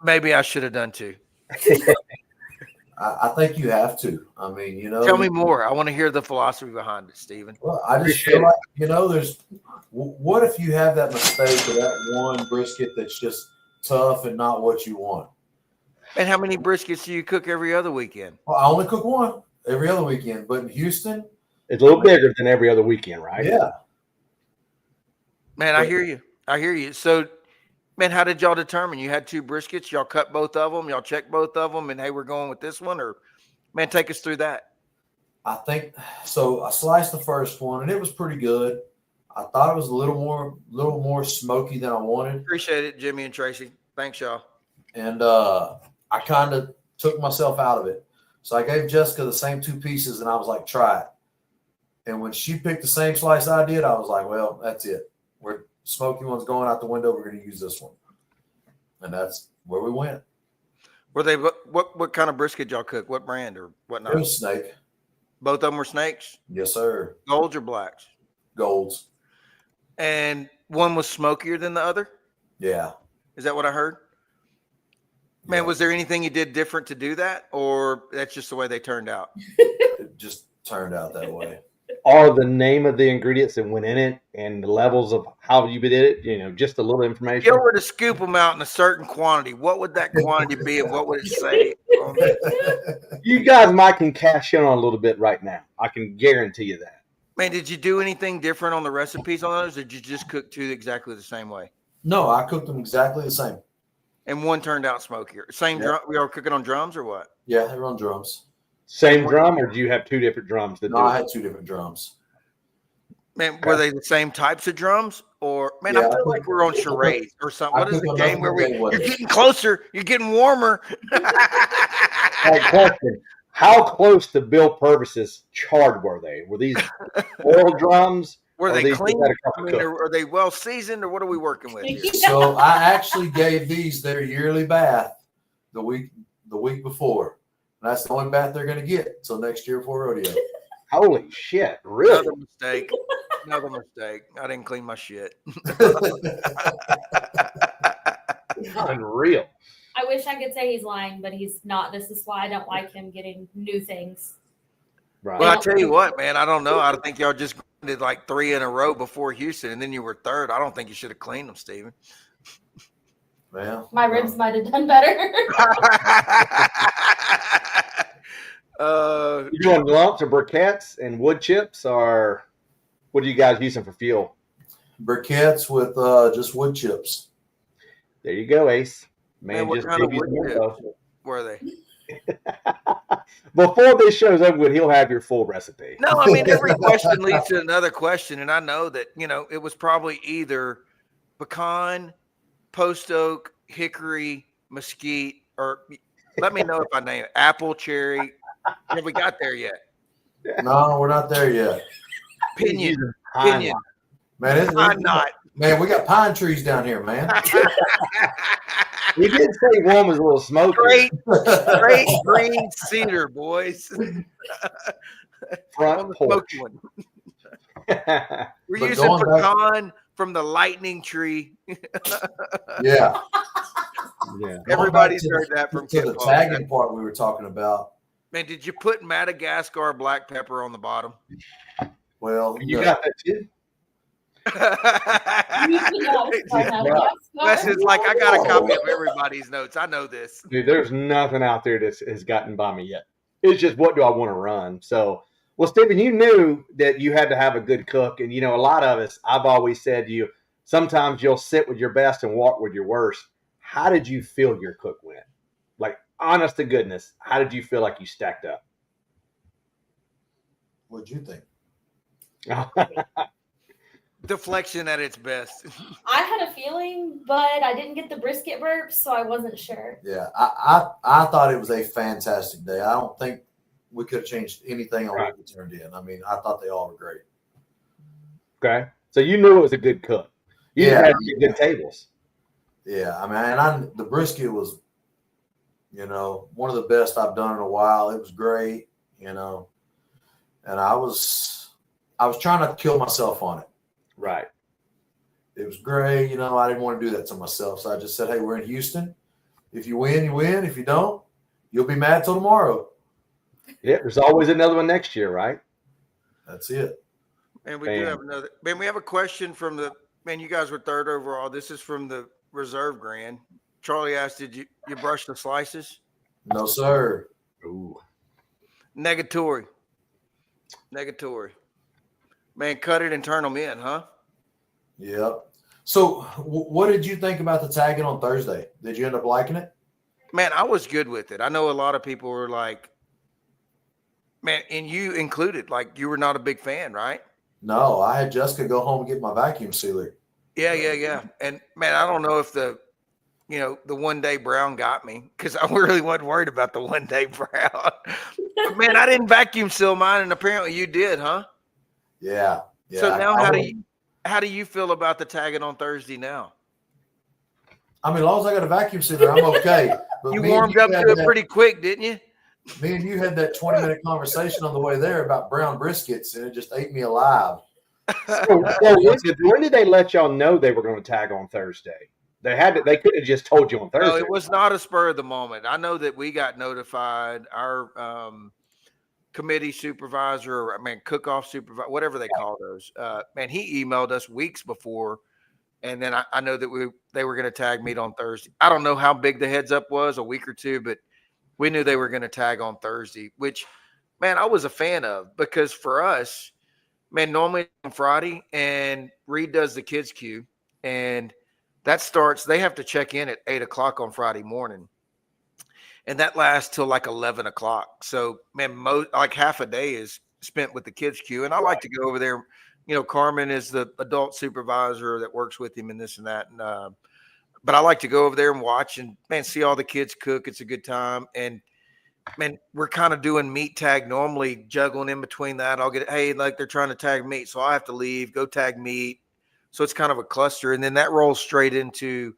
Maybe I should have done 2. I think you have to. I mean, Tell me more. I want to hear the philosophy behind it, Stephen. Well, I just feel like, there's what if you have that mistake or that one brisket that's just tough and not what you want? And how many briskets do you cook every other weekend? Well, I only cook 1 every other weekend, but in Houston, it's a little bigger than every other weekend, right? Yeah. Man, I hear you. So, man, how did y'all determine? You had 2 briskets. Y'all cut both of them. Y'all checked both of them. And, hey, we're going with this one. Or, man, take us through that. I think so. I sliced the first one, and it was pretty good. I thought it was a little more smoky than I wanted. Appreciate it, Jimmy and Tracy. Thanks, y'all. And I kind of took myself out of it. So I gave Jessica the same 2 pieces, and I was like, try it. And when she picked the same slice I did, I was like, well, that's it. We're smoky one's going out the window. We're going to use this one. And that's where we went. Were they what kind of brisket y'all cook? What brand or whatnot? It was snake. Both of them were snakes? Yes, sir. Golds or blacks? Golds. And one was smokier than the other? Yeah. Is that what I heard? Man, was there anything you did different to do that? Or that's just the way they turned out? It just turned out that way. Or the name of the ingredients that went in it and the levels of how you did it, just a little information. If you were to scoop them out in a certain quantity, what would that quantity be and what would it say? You guys might can cash in on a little bit right now. I can guarantee you that. Man, did you do anything different on the recipes on those, or did you just cook 2 exactly the same way? No, I cooked them exactly the same. And one turned out smokier. Same drum. We are cooking on drums or what? Yeah, they were on drums. Same drum, or do you have 2 different drums? No, I had 2 different drums. Man, were they the same types of drums? Or, man, I feel like we're on charades or something. What is the game where you're getting closer, you're getting warmer? Question. How close to Bill Purvis's chard were they? Were these oil drums? Were they clean? Are they well seasoned, or what are we working with here? So I actually gave these their yearly bath the week before. And that's the only bath they're going to get until next year for rodeo. Holy shit! Really? Another mistake. Another mistake. I didn't clean my shit. I could say he's lying, but he's not. This is why I don't like him getting new things. Right. Well, I tell you what, man, I don't know. I think y'all just did like 3 in a row before Houston, and then you were third. I don't think you should have cleaned them, Steven. Well, My ribs might have done better. You doing lumps or briquettes and wood chips, or what are you guys using for fuel? briquettes with just wood chips. There you go, Ace. Man, what just kind of gave you wood some info. were they? Before this show's over with, he'll have your full recipe. No, I mean, every question leads to another question. And I know that, it was probably either pecan, post oak, hickory, mesquite, or let me know if I name it, apple, cherry. Have we got there yet? No, we're not there yet. Pinion. Pinion. Man, I'm not. Man, we got pine trees down here, man. He did say one was a little smoky. Great green cedar, boys. Front porch. One. But We're using pecan from the lightning tree. Yeah. Yeah. Everybody's heard that from to the Kip tagging part we were talking about. Man, did you put Madagascar black pepper on the bottom? Well, You got that too? Wes is like, I got a copy of everybody's notes. I know this. Dude, there's nothing out there that has gotten by me yet. It's just, what do I want to run? So, well, Stephen, you knew that you had to have a good cook. And, a lot of us, I've always said to you, sometimes you'll sit with your best and walk with your worst. How did you feel your cook went? Like, honest to goodness, how did you feel like you stacked up? What'd you think? Deflection at its best. I had a feeling, but I didn't get the brisket burps, so I wasn't sure. Yeah, I thought it was a fantastic day. I don't think we could have changed anything on what we turned in. I mean, I thought they all were great. Okay. So you knew it was a good cook. You had good tables. Yeah, I mean, and the brisket was, one of the best I've done in a while. It was great, and I was trying not to kill myself on it. Right. It was great. I didn't want to do that to myself. So I just said, hey, we're in Houston. If you win, you win. If you don't, you'll be mad till tomorrow. Yeah, there's always another one next year, right? That's it. And we do have another. Man, we have a question from you guys were third overall. This is from the reserve grand. Charlie asked, did you brush the slices? No, sir. Ooh. Negatory. Man, cut it and turn them in, huh? Yep. So what did you think about the tagging on Thursday? Did you end up liking it? Man, I was good with it. I know a lot of people were like, man, and you included, like you were not a big fan, right? No, I had Jessica go home and get my vacuum sealer. Yeah. And man, I don't know if the 1 day brown got me, because I really wasn't worried about the 1 day brown. But man, I didn't vacuum seal mine, and apparently you did, huh? Yeah. So now how do you feel about the tagging on Thursday now? I mean, as long as I got a vacuum sealer, I'm okay. But You warmed up to it pretty quick, didn't you? Me and you had that 20-minute conversation on the way there about brown briskets, and it just ate me alive. So when did they let y'all know they were going to tag on Thursday? They could have just told you on Thursday. No, it was not a spur of the moment. I know that we got notified. Our committee supervisor, cook-off supervisor, whatever they call those. Man, he emailed us weeks before, and then I know that they were going to tag meat on Thursday. I don't know how big the heads up was, a week or two, but we knew they were going to tag on Thursday, which, man, I was a fan of, because for us, man, normally on Friday, and Reed does the kids' queue, and that starts, they have to check in at 8 o'clock on Friday morning. And that lasts till like 11 o'clock. So, man, like half a day is spent with the kids' queue. And I like to go over there. Carmen is the adult supervisor that works with him and this and that. And, but I like to go over there and watch and, man, see all the kids cook. It's a good time. And, man, we're kind of doing meat tag normally, juggling in between that. I'll get, hey, like they're trying to tag meat. So I have to leave, go tag meat. So it's kind of a cluster. And then that rolls straight into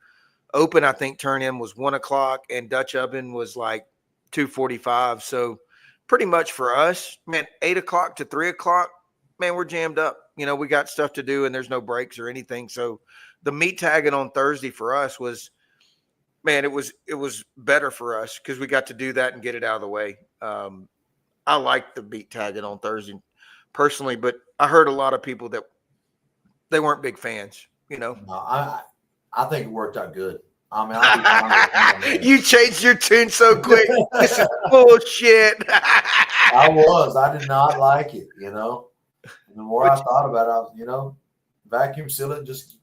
open. I think turn in was 1 o'clock and Dutch oven was like 2:45. So pretty much for us, man, 8 o'clock to 3 o'clock, man, we're jammed up. We got stuff to do and there's no breaks or anything. So the meat tagging on Thursday for us was, man, it was better for us because we got to do that and get it out of the way. I like the beat tagging on Thursday personally, but I heard a lot of people that they weren't big fans, No, I think it worked out good. I mean, I'll be honest with you, you changed your tune so quick. This is bullshit. I did not like it, And the more I thought about it, vacuum seal it and just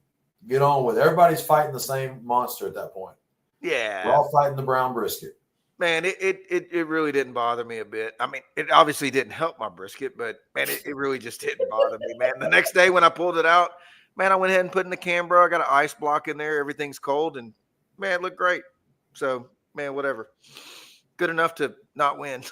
get on with it. Everybody's fighting the same monster at that point. Yeah. We're all fighting the brown brisket. Man, it really didn't bother me a bit. I mean, it obviously didn't help my brisket, but man, it really just didn't bother me, man. The next day when I pulled it out, man, I went ahead and put in the Canberra. I got an ice block in there. Everything's cold, and man, it looked great. So, man, whatever. Good enough to not win.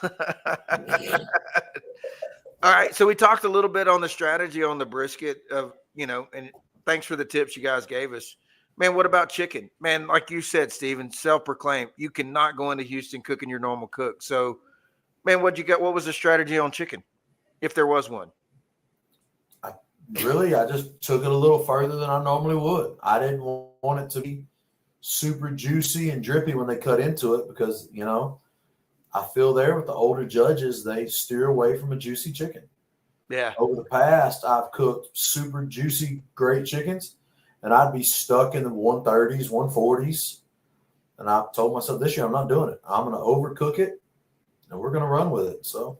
All right. So we talked a little bit on the strategy on the brisket of, and thanks for the tips you guys gave us. Man, what about chicken? Man, like you said, Steven, self-proclaimed, you cannot go into Houston cooking your normal cook. So, man, what'd you get? What was the strategy on chicken, if there was one? I just took it a little further than I normally would. I didn't want it to be super juicy and drippy when they cut into it because, I feel there with the older judges, they steer away from a juicy chicken. Yeah. Over the past, I've cooked super juicy, great chickens, and I'd be stuck in the 130s, 140s. And I told myself this year, I'm not doing it. I'm going to overcook it, and we're going to run with it. So,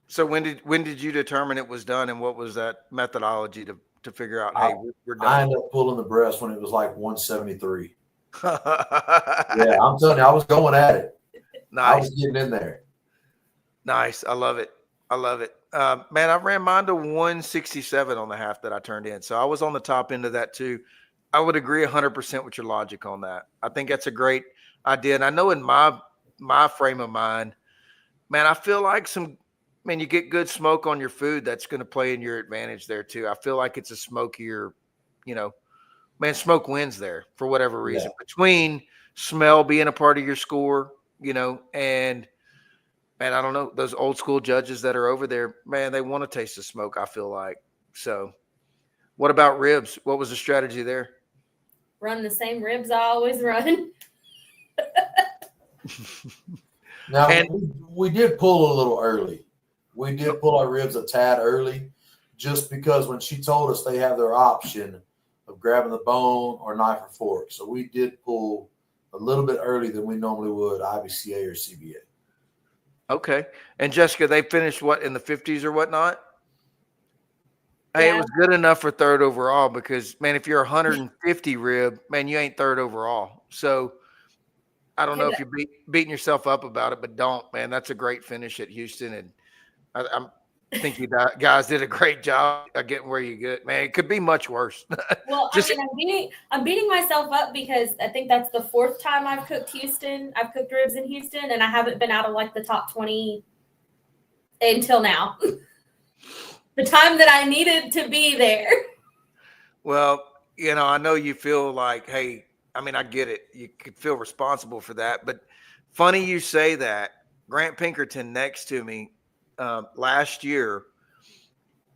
So when did you determine it was done, and what was that methodology to figure out, hey, we're done? I ended up pulling the breast when it was like 173. Yeah, I'm telling you, I was going at it. Nice. I was getting in there. Nice. I love it. Man, I ran mine to 167 on the half that I turned in. So I was on the top end of that too. I would agree 100% with your logic on that. I think that's a great idea. And I know in my frame of mind, man, I feel like you get good smoke on your food. That's going to play in your advantage there too. I feel like it's a smokier, man, smoke wins there for whatever reason. Yeah. Between smell being a part of your score, and man, I don't know, those old school judges that are over there, man, they want to taste the smoke, I feel like. So what about ribs? What was the strategy there? Run the same ribs I always run. Now, we did pull a little early. We did pull our ribs a tad early just because when she told us they have their option of grabbing the bone or knife or fork. So we did pull a little bit early than we normally would IBCA or CBA. Okay. And Jessica, they finished what, in the 50s or whatnot? Hey, it was good enough for third overall because, man, if you're 150 rib, man, you ain't third overall. So I don't know if you're beating yourself up about it, but don't, man. That's a great finish at Houston. And I think you guys did a great job of getting where you get. Man, it could be much worse. Well, I'm beating myself up because I think that's the fourth time I've cooked Houston. I've cooked ribs in Houston, and I haven't been out of like the top 20 until now. The time that I needed to be there. Well, I know you feel like, hey, I mean, I get it. You could feel responsible for that. But funny you say that. Grant Pinkerton next to me last year,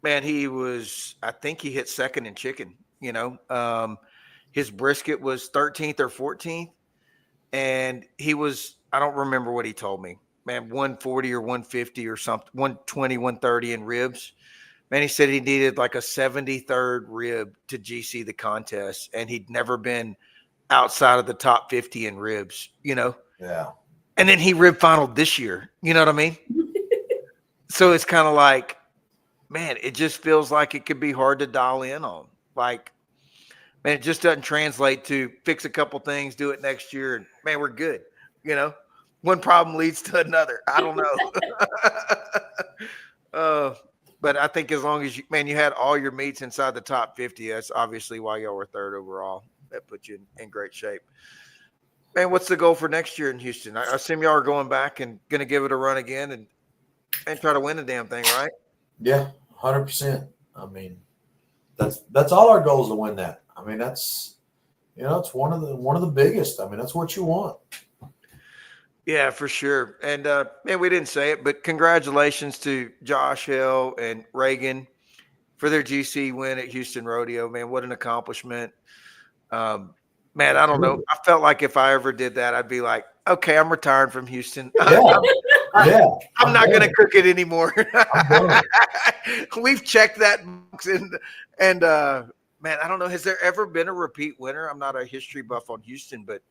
man, I think he hit second in chicken, his brisket was 13th or 14th. And I don't remember what he told me, man, 140 or 150 or something, 120, 130 in ribs. Man, he said he needed like a 73rd rib to GC the contest. And he'd never been outside of the top 50 in ribs, Yeah. And then he rib finaled this year. You know what I mean? So it's kind of like, man, it just feels like it could be hard to dial in on. Like, man, it just doesn't translate to fix a couple things, do it next year, and man, we're good. One problem leads to another. I don't know. But I think as long as you had all your meats inside the top 50, that's obviously why y'all were third overall. That put you in great shape. Man, what's the goal for next year in Houston? I assume y'all are going back and going to give it a run again and try to win the damn thing, right? Yeah, 100%. I mean, that's all our goals to win that. I mean, that's it's one of the biggest. I mean, that's what you want. Yeah, for sure. And man, we didn't say it, but congratulations to Josh Hill and Reagan for their GC win at Houston Rodeo. Man, what an accomplishment. Man, I don't know. I felt like if I ever did that, I'd be like, okay, I'm retiring from Houston. Yeah. Yeah. I'm not going to cook it anymore. I'm done. We've checked that box and man, I don't know. Has there ever been a repeat winner? I'm not a history buff on Houston, but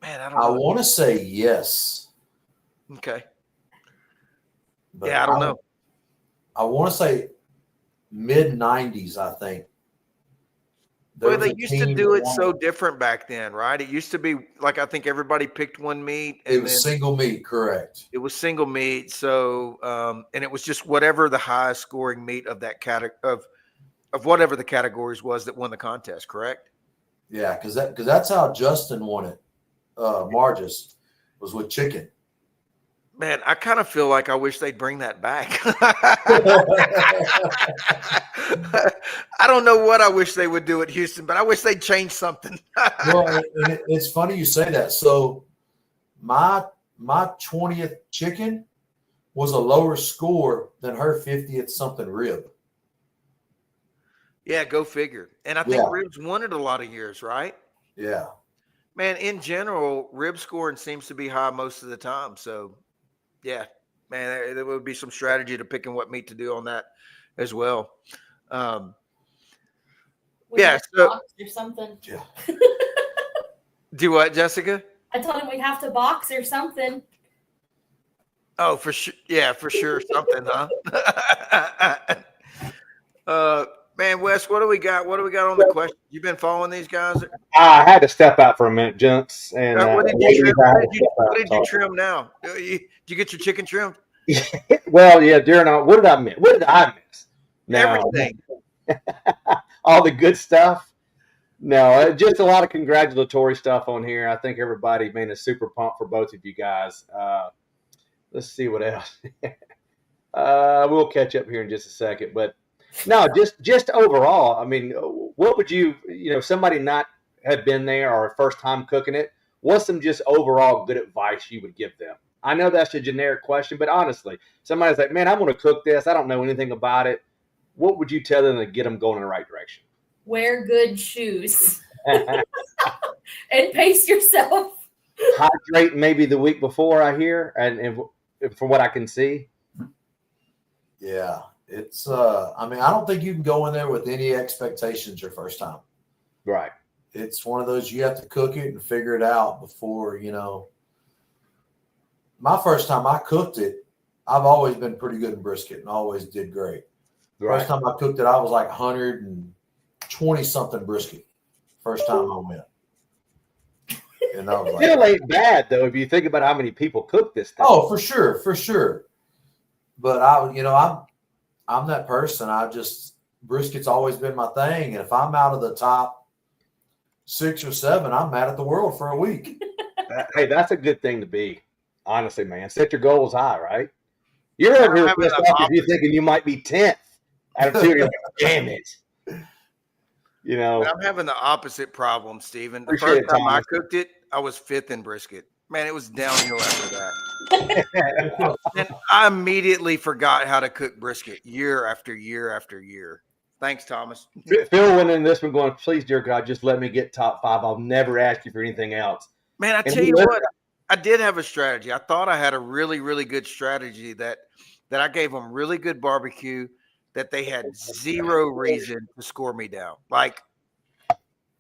man, I don't know. I want to say yes. Okay. But Yeah, I don't know. I want to say mid-90s, I think. Well, they used to do it so different back then, right? It used to be like I think everybody picked one meat. And it was single meat, correct. It was single meat. So, and it was just whatever the highest scoring meat of that category of whatever the categories was that won the contest, correct? Yeah, because that's how Justin won it. Margis was with chicken. Man, I kind of feel like I wish they'd bring that back. I don't know what I wish they would do at Houston, but I wish they'd change something. Well, and it's funny you say that. So my 20th chicken was a lower score than her 50th something rib. Yeah, go figure. And I think ribs won it a lot of years, right? Yeah. Man, in general, rib scoring seems to be high most of the time. So, yeah, man, there would be some strategy to picking what meat to do on that as well. Yeah, so box or something. Yeah. Do what, Jessica? I told him we have to box or something. Oh, for sure. Yeah, for sure. Something, huh? Man, Wes, what do we got? What do we got on the question? You been following these guys? I had to step out for a minute, gents. And what did you trim now? Did you get your chicken trimmed? Well, yeah, Darren, what did I miss? What did I miss? No. Everything. All the good stuff. No, just a lot of congratulatory stuff on here. I think everybody, man, is super pumped for both of you guys. Let's see what else. We'll catch up here in just a second, but no, just overall. I mean, what would you somebody not have been there or first time cooking it? What's some just overall good advice you would give them? I know that's a generic question, but honestly, somebody's like, man, I'm going to cook this. I don't know anything about it. What would you tell them to get them going in the right direction? Wear good shoes and pace yourself. Hydrate maybe the week before, I hear, and from what I can see. Yeah, it's. I mean, I don't think you can go in there with any expectations your first time. Right. It's one of those you have to cook it and figure it out before My first time I cooked it, I've always been pretty good in brisket and always did great. Right. First time I cooked it, I was like 120 something brisket. First time I went. And I was like, still ain't bad though if you think about how many people cook this thing. Oh, for sure. But I'm that person. Brisket's always been my thing. And if I'm out of the top 6 or 7, I'm mad at the world for a week. Hey, that's a good thing to be. Honestly, man. Set your goals high, right? You're over here pissed off if you're thinking you might be 10th out of 2. You're like, damn it. I'm having the opposite problem, Steven. The first time I cooked it, I was 5th in brisket. Man, it was downhill after that. And I immediately forgot how to cook brisket year after year after year. Thanks, Thomas. Phil went in this one going, please, dear God, just let me get top 5. I'll never ask you for anything else. Man, I tell you what, I did have a strategy. I thought I had a really, really good strategy that I gave them really good barbecue, that they had zero reason to score me down.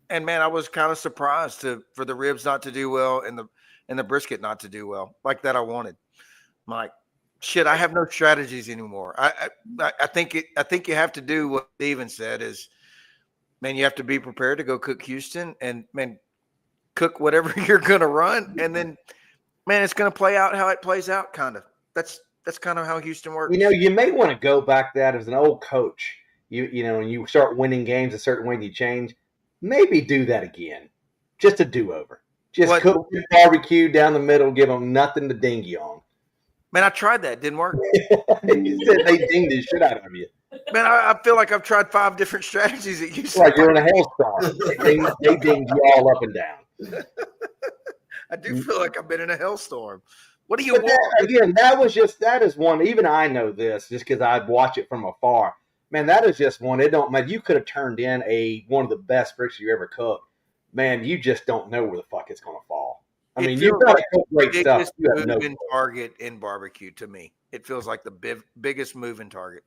And man, I was kind of surprised for the ribs not to do well and the brisket not to do well like that. I wanted. I'm like, shit, I have no strategies anymore. I think you have to do what Steven said is, man, you have to be prepared to go cook Houston and man, cook whatever you're going to run. And then, man, it's going to play out how it plays out. Kind of. That's kind of how Houston works. You may want to go back that as an old coach, and you start winning games a certain way and you change, maybe do that again. Just a do-over. Just cook barbecue down the middle, give them nothing to ding you on. Man, I tried that. Didn't work. You said they dinged the shit out of you. Man, I feel like I've tried 5 different strategies at Houston. Like you're in a hailstorm. They dinged you all up and down. I do feel like I've been in a hailstorm. What do you want? Again, that is one. Even I know this just because I watch it from afar. Man, that is just one. It don't matter. You could have turned in one of the best bricks you ever cooked. man, you just don't know where the fuck it's going to fall. I It mean, feels you've got like to cook great the stuff. biggest You have no moving target in barbecue to me. It feels like the biggest moving target.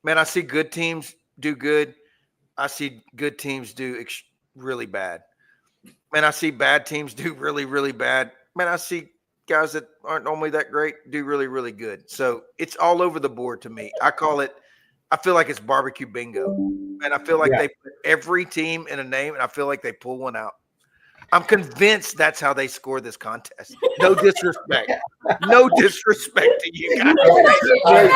Man, I see good teams do good. I see good teams do really bad. Man, I see bad teams do really, really bad. Man, I see guys that aren't normally that great do really, really good. So it's all over the board to me. I feel like it's barbecue bingo. And I feel like Yeah. they put every team in a name, and I feel like they pull one out. I'm convinced that's how they score this contest. No disrespect. No disrespect to you guys.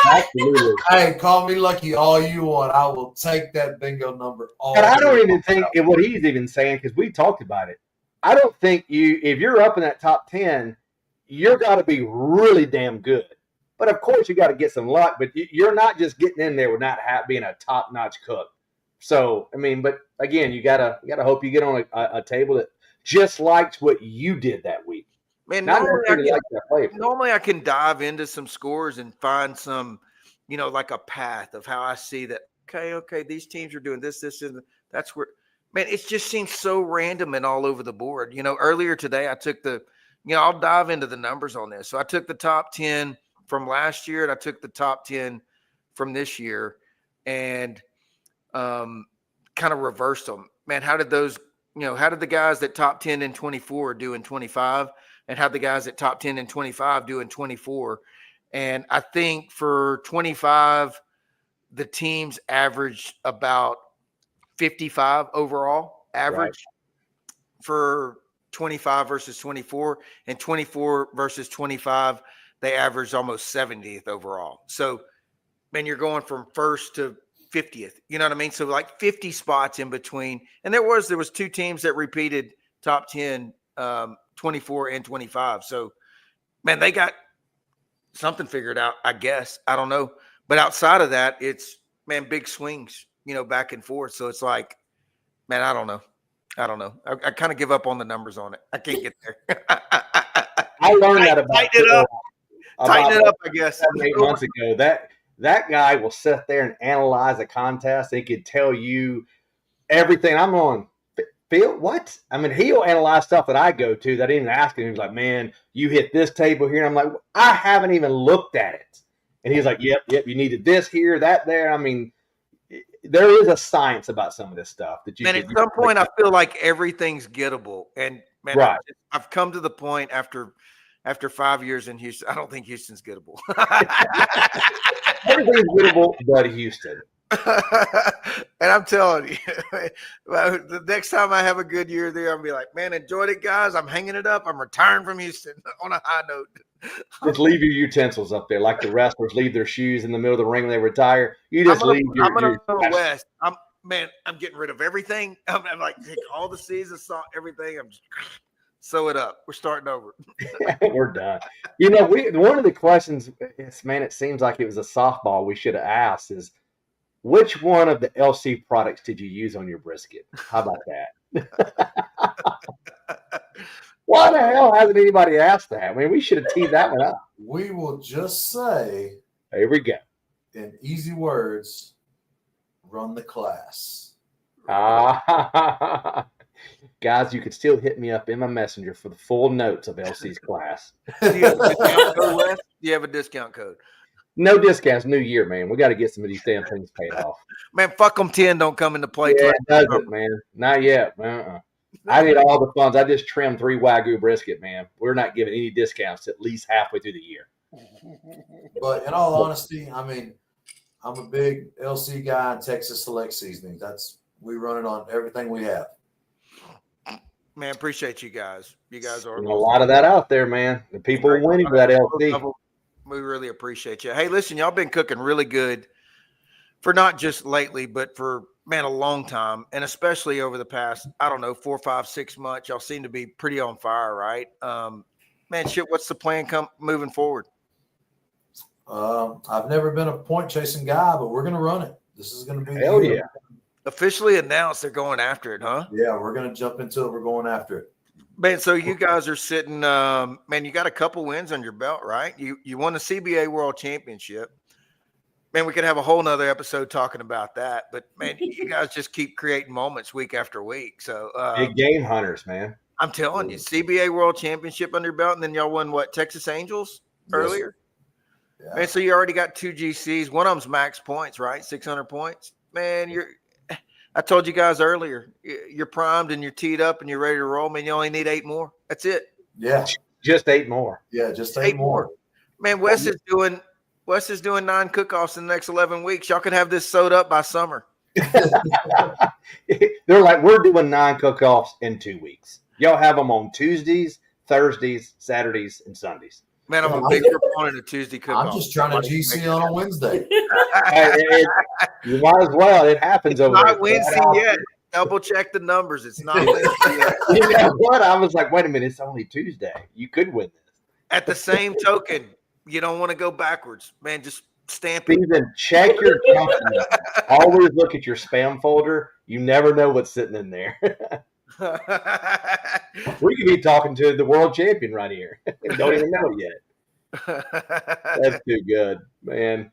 Absolutely. Hey, call me lucky all you want. I will take that bingo number all But I don't day even think what he's even saying, because we talked about it. I don't think if you're up in that top 10, you're got to be really damn good. But of course, you got to get some luck. But you're not just getting in there with not being a top notch cook. So I mean, but again, you gotta hope you get on a table that just likes what you did that week. Man, Not necessarily like that flavor. normally I can dive into some scores and find some, like a path of how I see that. Okay, these teams are doing this, and that's where. Man, it just seems so random and all over the board. Earlier today I took I'll dive into the numbers on this. So I took the top 10 from last year and I took the top 10 from this year, and kind of reversed them. Man, how did those? How did the guys that top 10 in 24 do in 25? And how the guys at top 10 and 25 do in 24. And I think for 25, the teams averaged about 55 overall average for 25 versus 24, and 24 versus 25, they averaged almost 70th overall. So, man, you're going from first to 50th. You know what I mean? So like 50 spots in between. And there was 2 teams that repeated top 10, 24 and 25. So, man, they got something figured out, I guess. I don't know. But outside of that, it's, man, big swings, back and forth. So it's like, man, I don't know. I kind of give up on the numbers on it. I can't get there. I learned that about Tighten it up, I guess. 7-8 months ago. That guy will sit there and analyze a contest. He could tell you everything. I'm on, Phil, what? I mean, he'll analyze stuff that I go to that I didn't even ask him. He's like, man, you hit this table here. And I'm like, I haven't even looked at it. And he's like, yep, you needed this here, that there. I mean, there is a science about some of this stuff that you. Man, at some point, I feel like everything's gettable. And man, right. I've come to the point after 5 years in Houston, I don't think Houston's gettable. Everything's gettable but Houston. And I'm telling you, the next time I have a good year there, I'll be like, man, enjoyed it, guys. I'm hanging it up. I'm retiring from Houston on a high note. Just leave your utensils up there, like the wrestlers leave their shoes in the middle of the ring when they retire. You just leave your. I'm gonna go west. I'm getting rid of everything. I'm like, take all the season salt, everything. I'm just sew it up. We're starting over. We're done. One of the questions, man, it seems like it was a softball we should have asked is, which one of the LC products did you use on your brisket? How about that? Why the hell hasn't anybody asked that? I mean, we should have teed that one up. We will just say, here we go. In easy words, run the class. Guys, you could still hit me up in my messenger for the full notes of LC's class. Do you have a discount code, Wes? Do you have a discount code? No discounts, new year, man. We got to get some of these damn things paid off. Man, fuck them 10 don't come into play. Yeah, it doesn't, man. Not yet. I need all the funds. I just trimmed 3 Wagyu brisket, man. We're not giving any discounts at least halfway through the year. But in all honesty, I mean, I'm a big LC guy in Texas Select Seasoning. We run it on everything we have. Man, appreciate you guys. You guys are a lot of that out there, man. The people are winning for that LC. We really appreciate you. Hey, listen, y'all been cooking really good for not just lately, but for, man, a long time. And especially over the past, 4, 5, 6 months, y'all seem to be pretty on fire, right? Man, shit, what's the plan moving forward? I've never been a point chasing guy, but we're going to run it. This is going to be hell yeah. Officially announced they're going after it, huh? Yeah, we're going to jump into it. We're going after it. Man, so you guys are sitting, man, you got a couple wins on your belt, right? You won the CBA World Championship. Man, we could have a whole nother episode talking about that. But man, you guys just keep creating moments week after week. So Big game hunters, man. I'm telling you, CBA World Championship under your belt, and then y'all won what, Texas Angels earlier? Yeah. Man, so you already got 2 GCs. One of them's max points, right? 600 points. Man, I told you guys earlier, you're primed and you're teed up and you're ready to roll. Man, you only need 8 more. That's it. Yeah. Just 8 more. Yeah, just 8 more. Man, Wes is doing 9 cook-offs in the next 11 weeks. Y'all can have this sewed up by summer. They're like, we're doing 9 cook-offs in 2 weeks. Y'all have them on Tuesdays, Thursdays, Saturdays, and Sundays. Man, I'm a big proponent of Tuesday cook-off. I'm just trying to GC on a Wednesday. You might as well. It happens over there. Not Wednesday yet. Double check the numbers. It's not Wednesday yet. You know what? I was like, wait a minute. It's only Tuesday. You could win this. At the same token, you don't want to go backwards. Man, just stamp it. Steven, check your junk mail. Always look at your spam folder. You never know what's sitting in there. We could be talking to the world champion right here and don't even know yet. That's too good, man.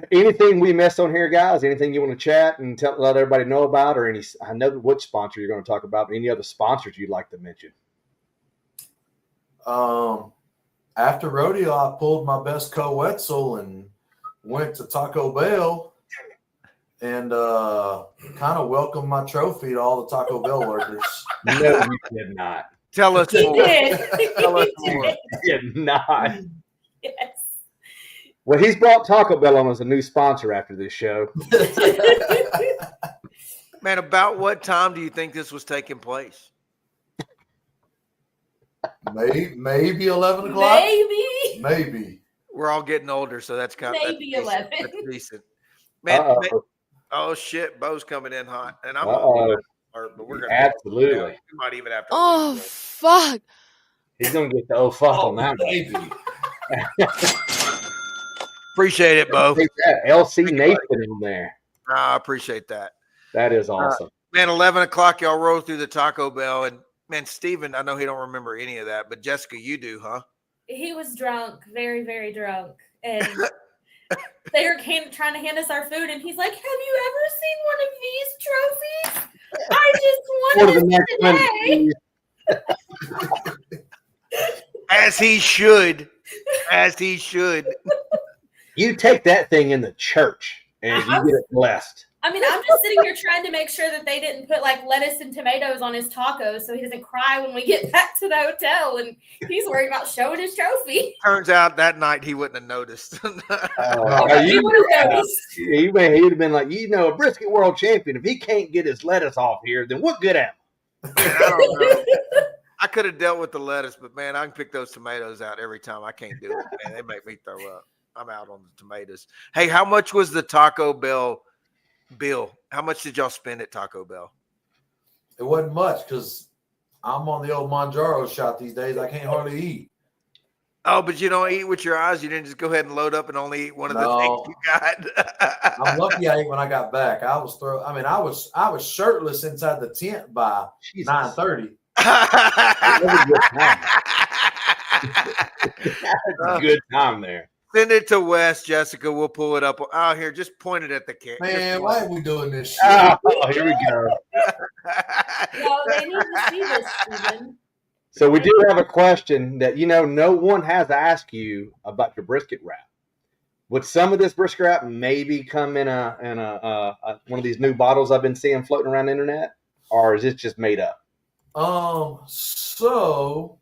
Anything we missed on here, guys? Anything you want to chat and let everybody know about, or any? I know which sponsor you're going to talk about, but any other sponsors you'd like to mention? After rodeo, I pulled my best co-Wetzel and went to Taco Bell and kind of welcomed my trophy to all the Taco Bell workers. No, you did not. Tell us He more. did. Tell us He more. did. You did not. Yes. Well, he's brought Taco Bell on as a new sponsor after this show. Man, about what time do you think this was taking place? Maybe 11 o'clock. Maybe. We're all getting older, so that's kind of Maybe 11. That's decent. Man, oh shit, Bo's coming in hot, and I'm but we're gonna Absolutely. We might even have to. Oh fuck! He's gonna get the fuck on that. Maybe. Appreciate it, Bo. LC Nathan in there. I appreciate that. That is awesome. Man, 11 o'clock, y'all roll through the Taco Bell, and man, Steven, I know he don't remember any of that, but Jessica, you do, huh? He was drunk, very, very drunk. And they were trying to hand us our food, and he's like, have you ever seen one of these trophies? I just won this today. As he should. As he should. You take that thing in the church, and you get it blessed. I mean, I'm just sitting here trying to make sure that they didn't put like lettuce and tomatoes on his tacos so he doesn't cry when we get back to the hotel, and he's worried about showing his trophy. Turns out that night he wouldn't have noticed. He would have noticed. He would have been like, a brisket world champion. If he can't get his lettuce off here, then what good am I? Man, I don't know. I could have dealt with the lettuce, but man, I can pick those tomatoes out every time. I can't do it, man. They make me throw up. I'm out on the tomatoes. Hey, how much was the Taco Bell bill? How much did y'all spend at Taco Bell? It wasn't much because I'm on the old Manjaro shot these days. I can't hardly eat. Oh, but you don't eat with your eyes? You didn't just go ahead and load up and only eat one of the things you got? I'm lucky I ate when I got back. I was shirtless inside the tent by 9:30. That's a good time there. Send it to Wes, Jessica. We'll pull it up. Oh, here, just point it at the camera. Man, why are we doing this shit? Oh, here we go. No, they need to see this, Steven. So we do have a question that, no one has asked you about your brisket wrap. Would some of this brisket wrap maybe come in a one of these new bottles I've been seeing floating around the internet? Or is it just made up? So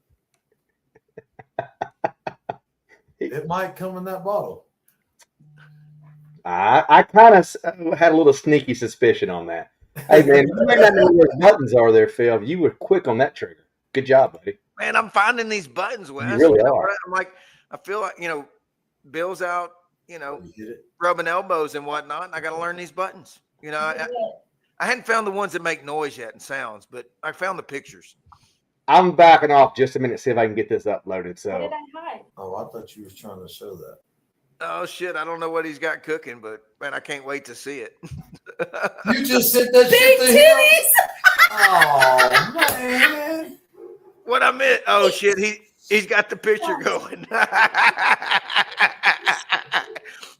it might come in that bottle. I kind of had a little sneaky suspicion on that. Hey, man, you may not know where those buttons are there, Phil. You were quick on that trigger. Good job, buddy. Man, I'm finding these buttons, Wes. You really are. I'm like, I feel like, Bill's out, rubbing elbows and whatnot, and I got to learn these buttons. I hadn't found the ones that make noise yet and sounds, but I found the pictures. I'm backing off just a minute, see if I can get this uploaded. So. What did I hide? Oh, I thought you was trying to show that. Oh, shit. I don't know what he's got cooking, but, man, I can't wait to see it. You just sent that Big shit to him? titties! Oh, man. What I meant? Oh, shit. He's got the picture going.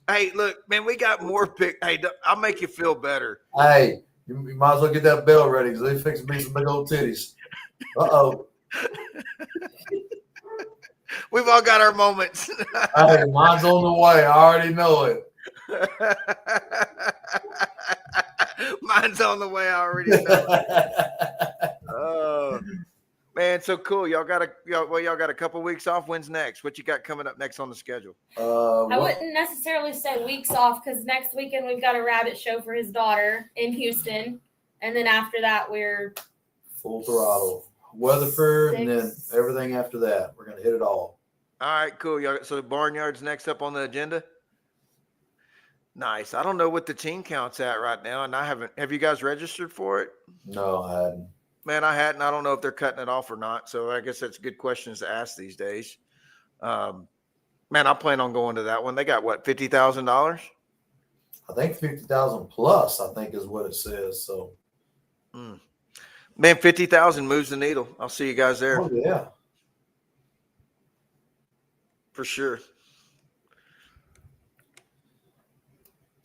Hey, look, man, we got more pick. Hey, I'll make you feel better. Hey, you might as well get that bell ready because they fixing me some big old titties. Uh-oh. We've all got our moments. Hey, mine's on the way. I already know it. Mine's on the way. I already know it. Oh, man, so cool. Y'all got a couple weeks off. When's next? What you got coming up next on the schedule? I wouldn't necessarily say weeks off because next weekend we've got a rabbit show for his daughter in Houston, and then after that we're full throttle. Weatherford, and then everything after that. We're gonna hit it all. All right, cool. So the Barnyard's next up on the agenda. Nice. I don't know what the team count's at right now, and I haven't. Have you guys registered for it? No, I hadn't. Man, I hadn't. I don't know if they're cutting it off or not. So I guess that's good questions to ask these days. Man, I plan on going to that one. They got what, $50,000? I think 50,000 plus. I think is what it says. So, man, 50,000 moves the needle. I'll see you guys there. Oh yeah, for sure.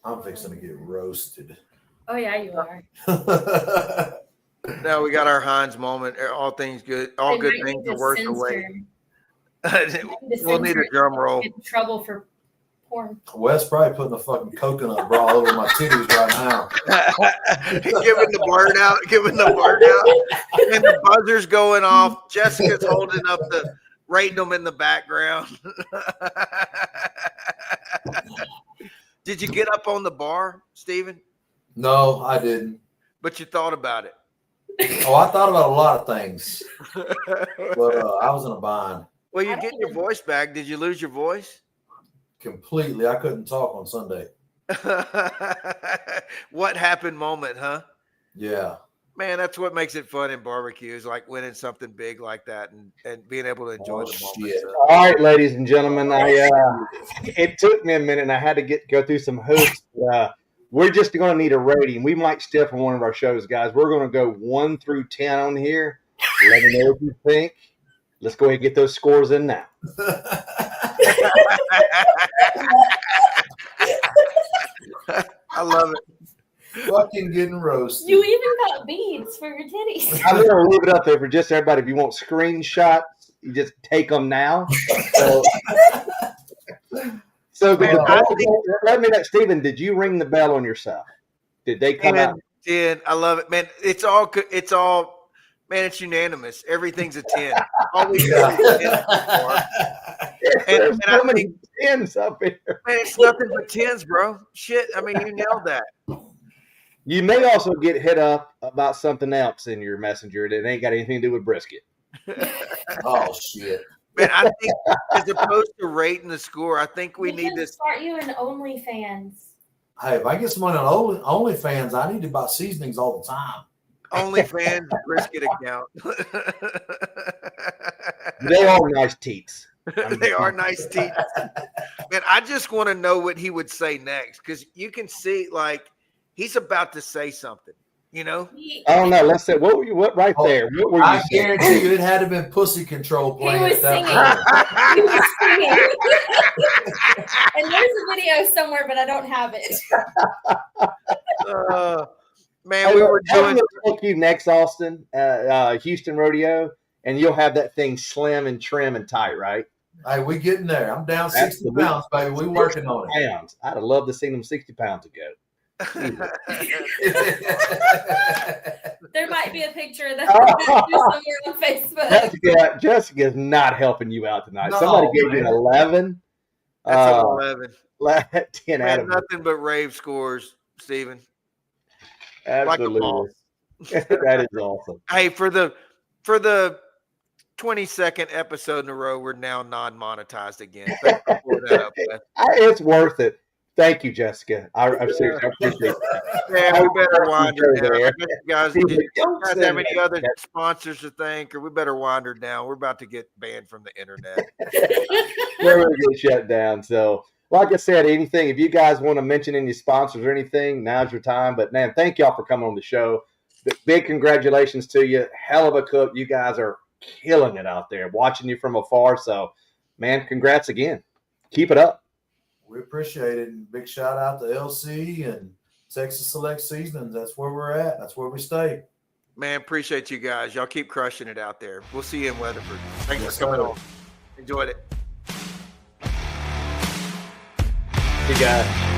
I'm fixing to get roasted. Oh yeah, you are. Now we got our Heinz moment. All things good. All good things are worth the wait. We'll need a drum roll. Get in trouble for porn. Wes probably putting the fucking coconut bra over my titties right now. Giving the blurt out. Giving the blurt out. And the buzzer's going off. Jessica's holding up rating them in the background. Did you get up on the bar, Steven? No, I didn't. But you thought about it. Oh, I thought about a lot of things, but I was in a bind. Well, you get your voice back. Did you lose your voice? Completely. I couldn't talk on Sunday. What happened moment, huh? Yeah. Man, that's what makes it fun in barbecue is like winning something big like that and being able to enjoy the moment. All right, ladies and gentlemen, it took me a minute and I had to go through some hoops. We're just going to need a rating. We might steal from one of our shows, guys. We're going to go 1 through 10 on here. Let me know what you think. Let's go ahead and get those scores in now. I love it. Fucking getting roasted. You even got beads for your titties. I'm going to leave it up there for just everybody. If you want screenshots, you just take them now. So let me know, Steven, did you ring the bell on yourself? Did they come out? Did. I love it, man. It's all good. It's all, man, it's unanimous. Everything's a 10. Always There's so many 10s up here. Man, it's nothing but 10s, bro. Shit. I mean, you nailed that. You may also get hit up about something else in your messenger that ain't got anything to do with brisket. Oh, shit. Man, I think as opposed to rating the score, I think we need to start you in OnlyFans. Hey, if I get some money on OnlyFans, I need to buy seasonings all the time. OnlyFans brisket account. They are nice teats. They are nice teats. Man, I just want to know what he would say next because you can see, like, he's about to say something. You know? I don't know. Let's say what right there. What were you I saying? guarantee you it had to have been pussy control playing. He was singing. He was singing. And there's a video somewhere, but I don't have it. Man, we were doing you next, Austin, Houston Rodeo, and you'll have that thing slim and trim and tight, right? Hey, we getting there. I'm down 60 pounds, baby. We working on it. Pounds. I'd have loved to see them 60 pounds ago. There might be a picture of that somewhere on Facebook. Jessica's not helping you out tonight. No, somebody gave you an 11. That's an 11. 10 Man, out of nothing but rave scores, Steven. Absolutely. Like that is awesome. Hey, for the 22nd episode in a row, we're now non-monetized again. It's worth it. Thank you, Jessica. I'm seriously, I appreciate that. Man, we better wind her down. You guys have any other sponsors to thank, or we better wind her down? We're about to get banned from the internet. We're going to get shut down. So, like I said, anything, if you guys want to mention any sponsors or anything, now's your time. But, man, thank y'all for coming on the show. Big congratulations to you. Hell of a cook. You guys are killing it out there, watching you from afar. So, man, congrats again. Keep it up. We appreciate it. And big shout out to LC and Texas Select Seasonings. That's where we're at. That's where we stay. Man, appreciate you guys. Y'all keep crushing it out there. We'll see you in Weatherford. Thanks Yes, for coming sir. on. Enjoyed it. You guys.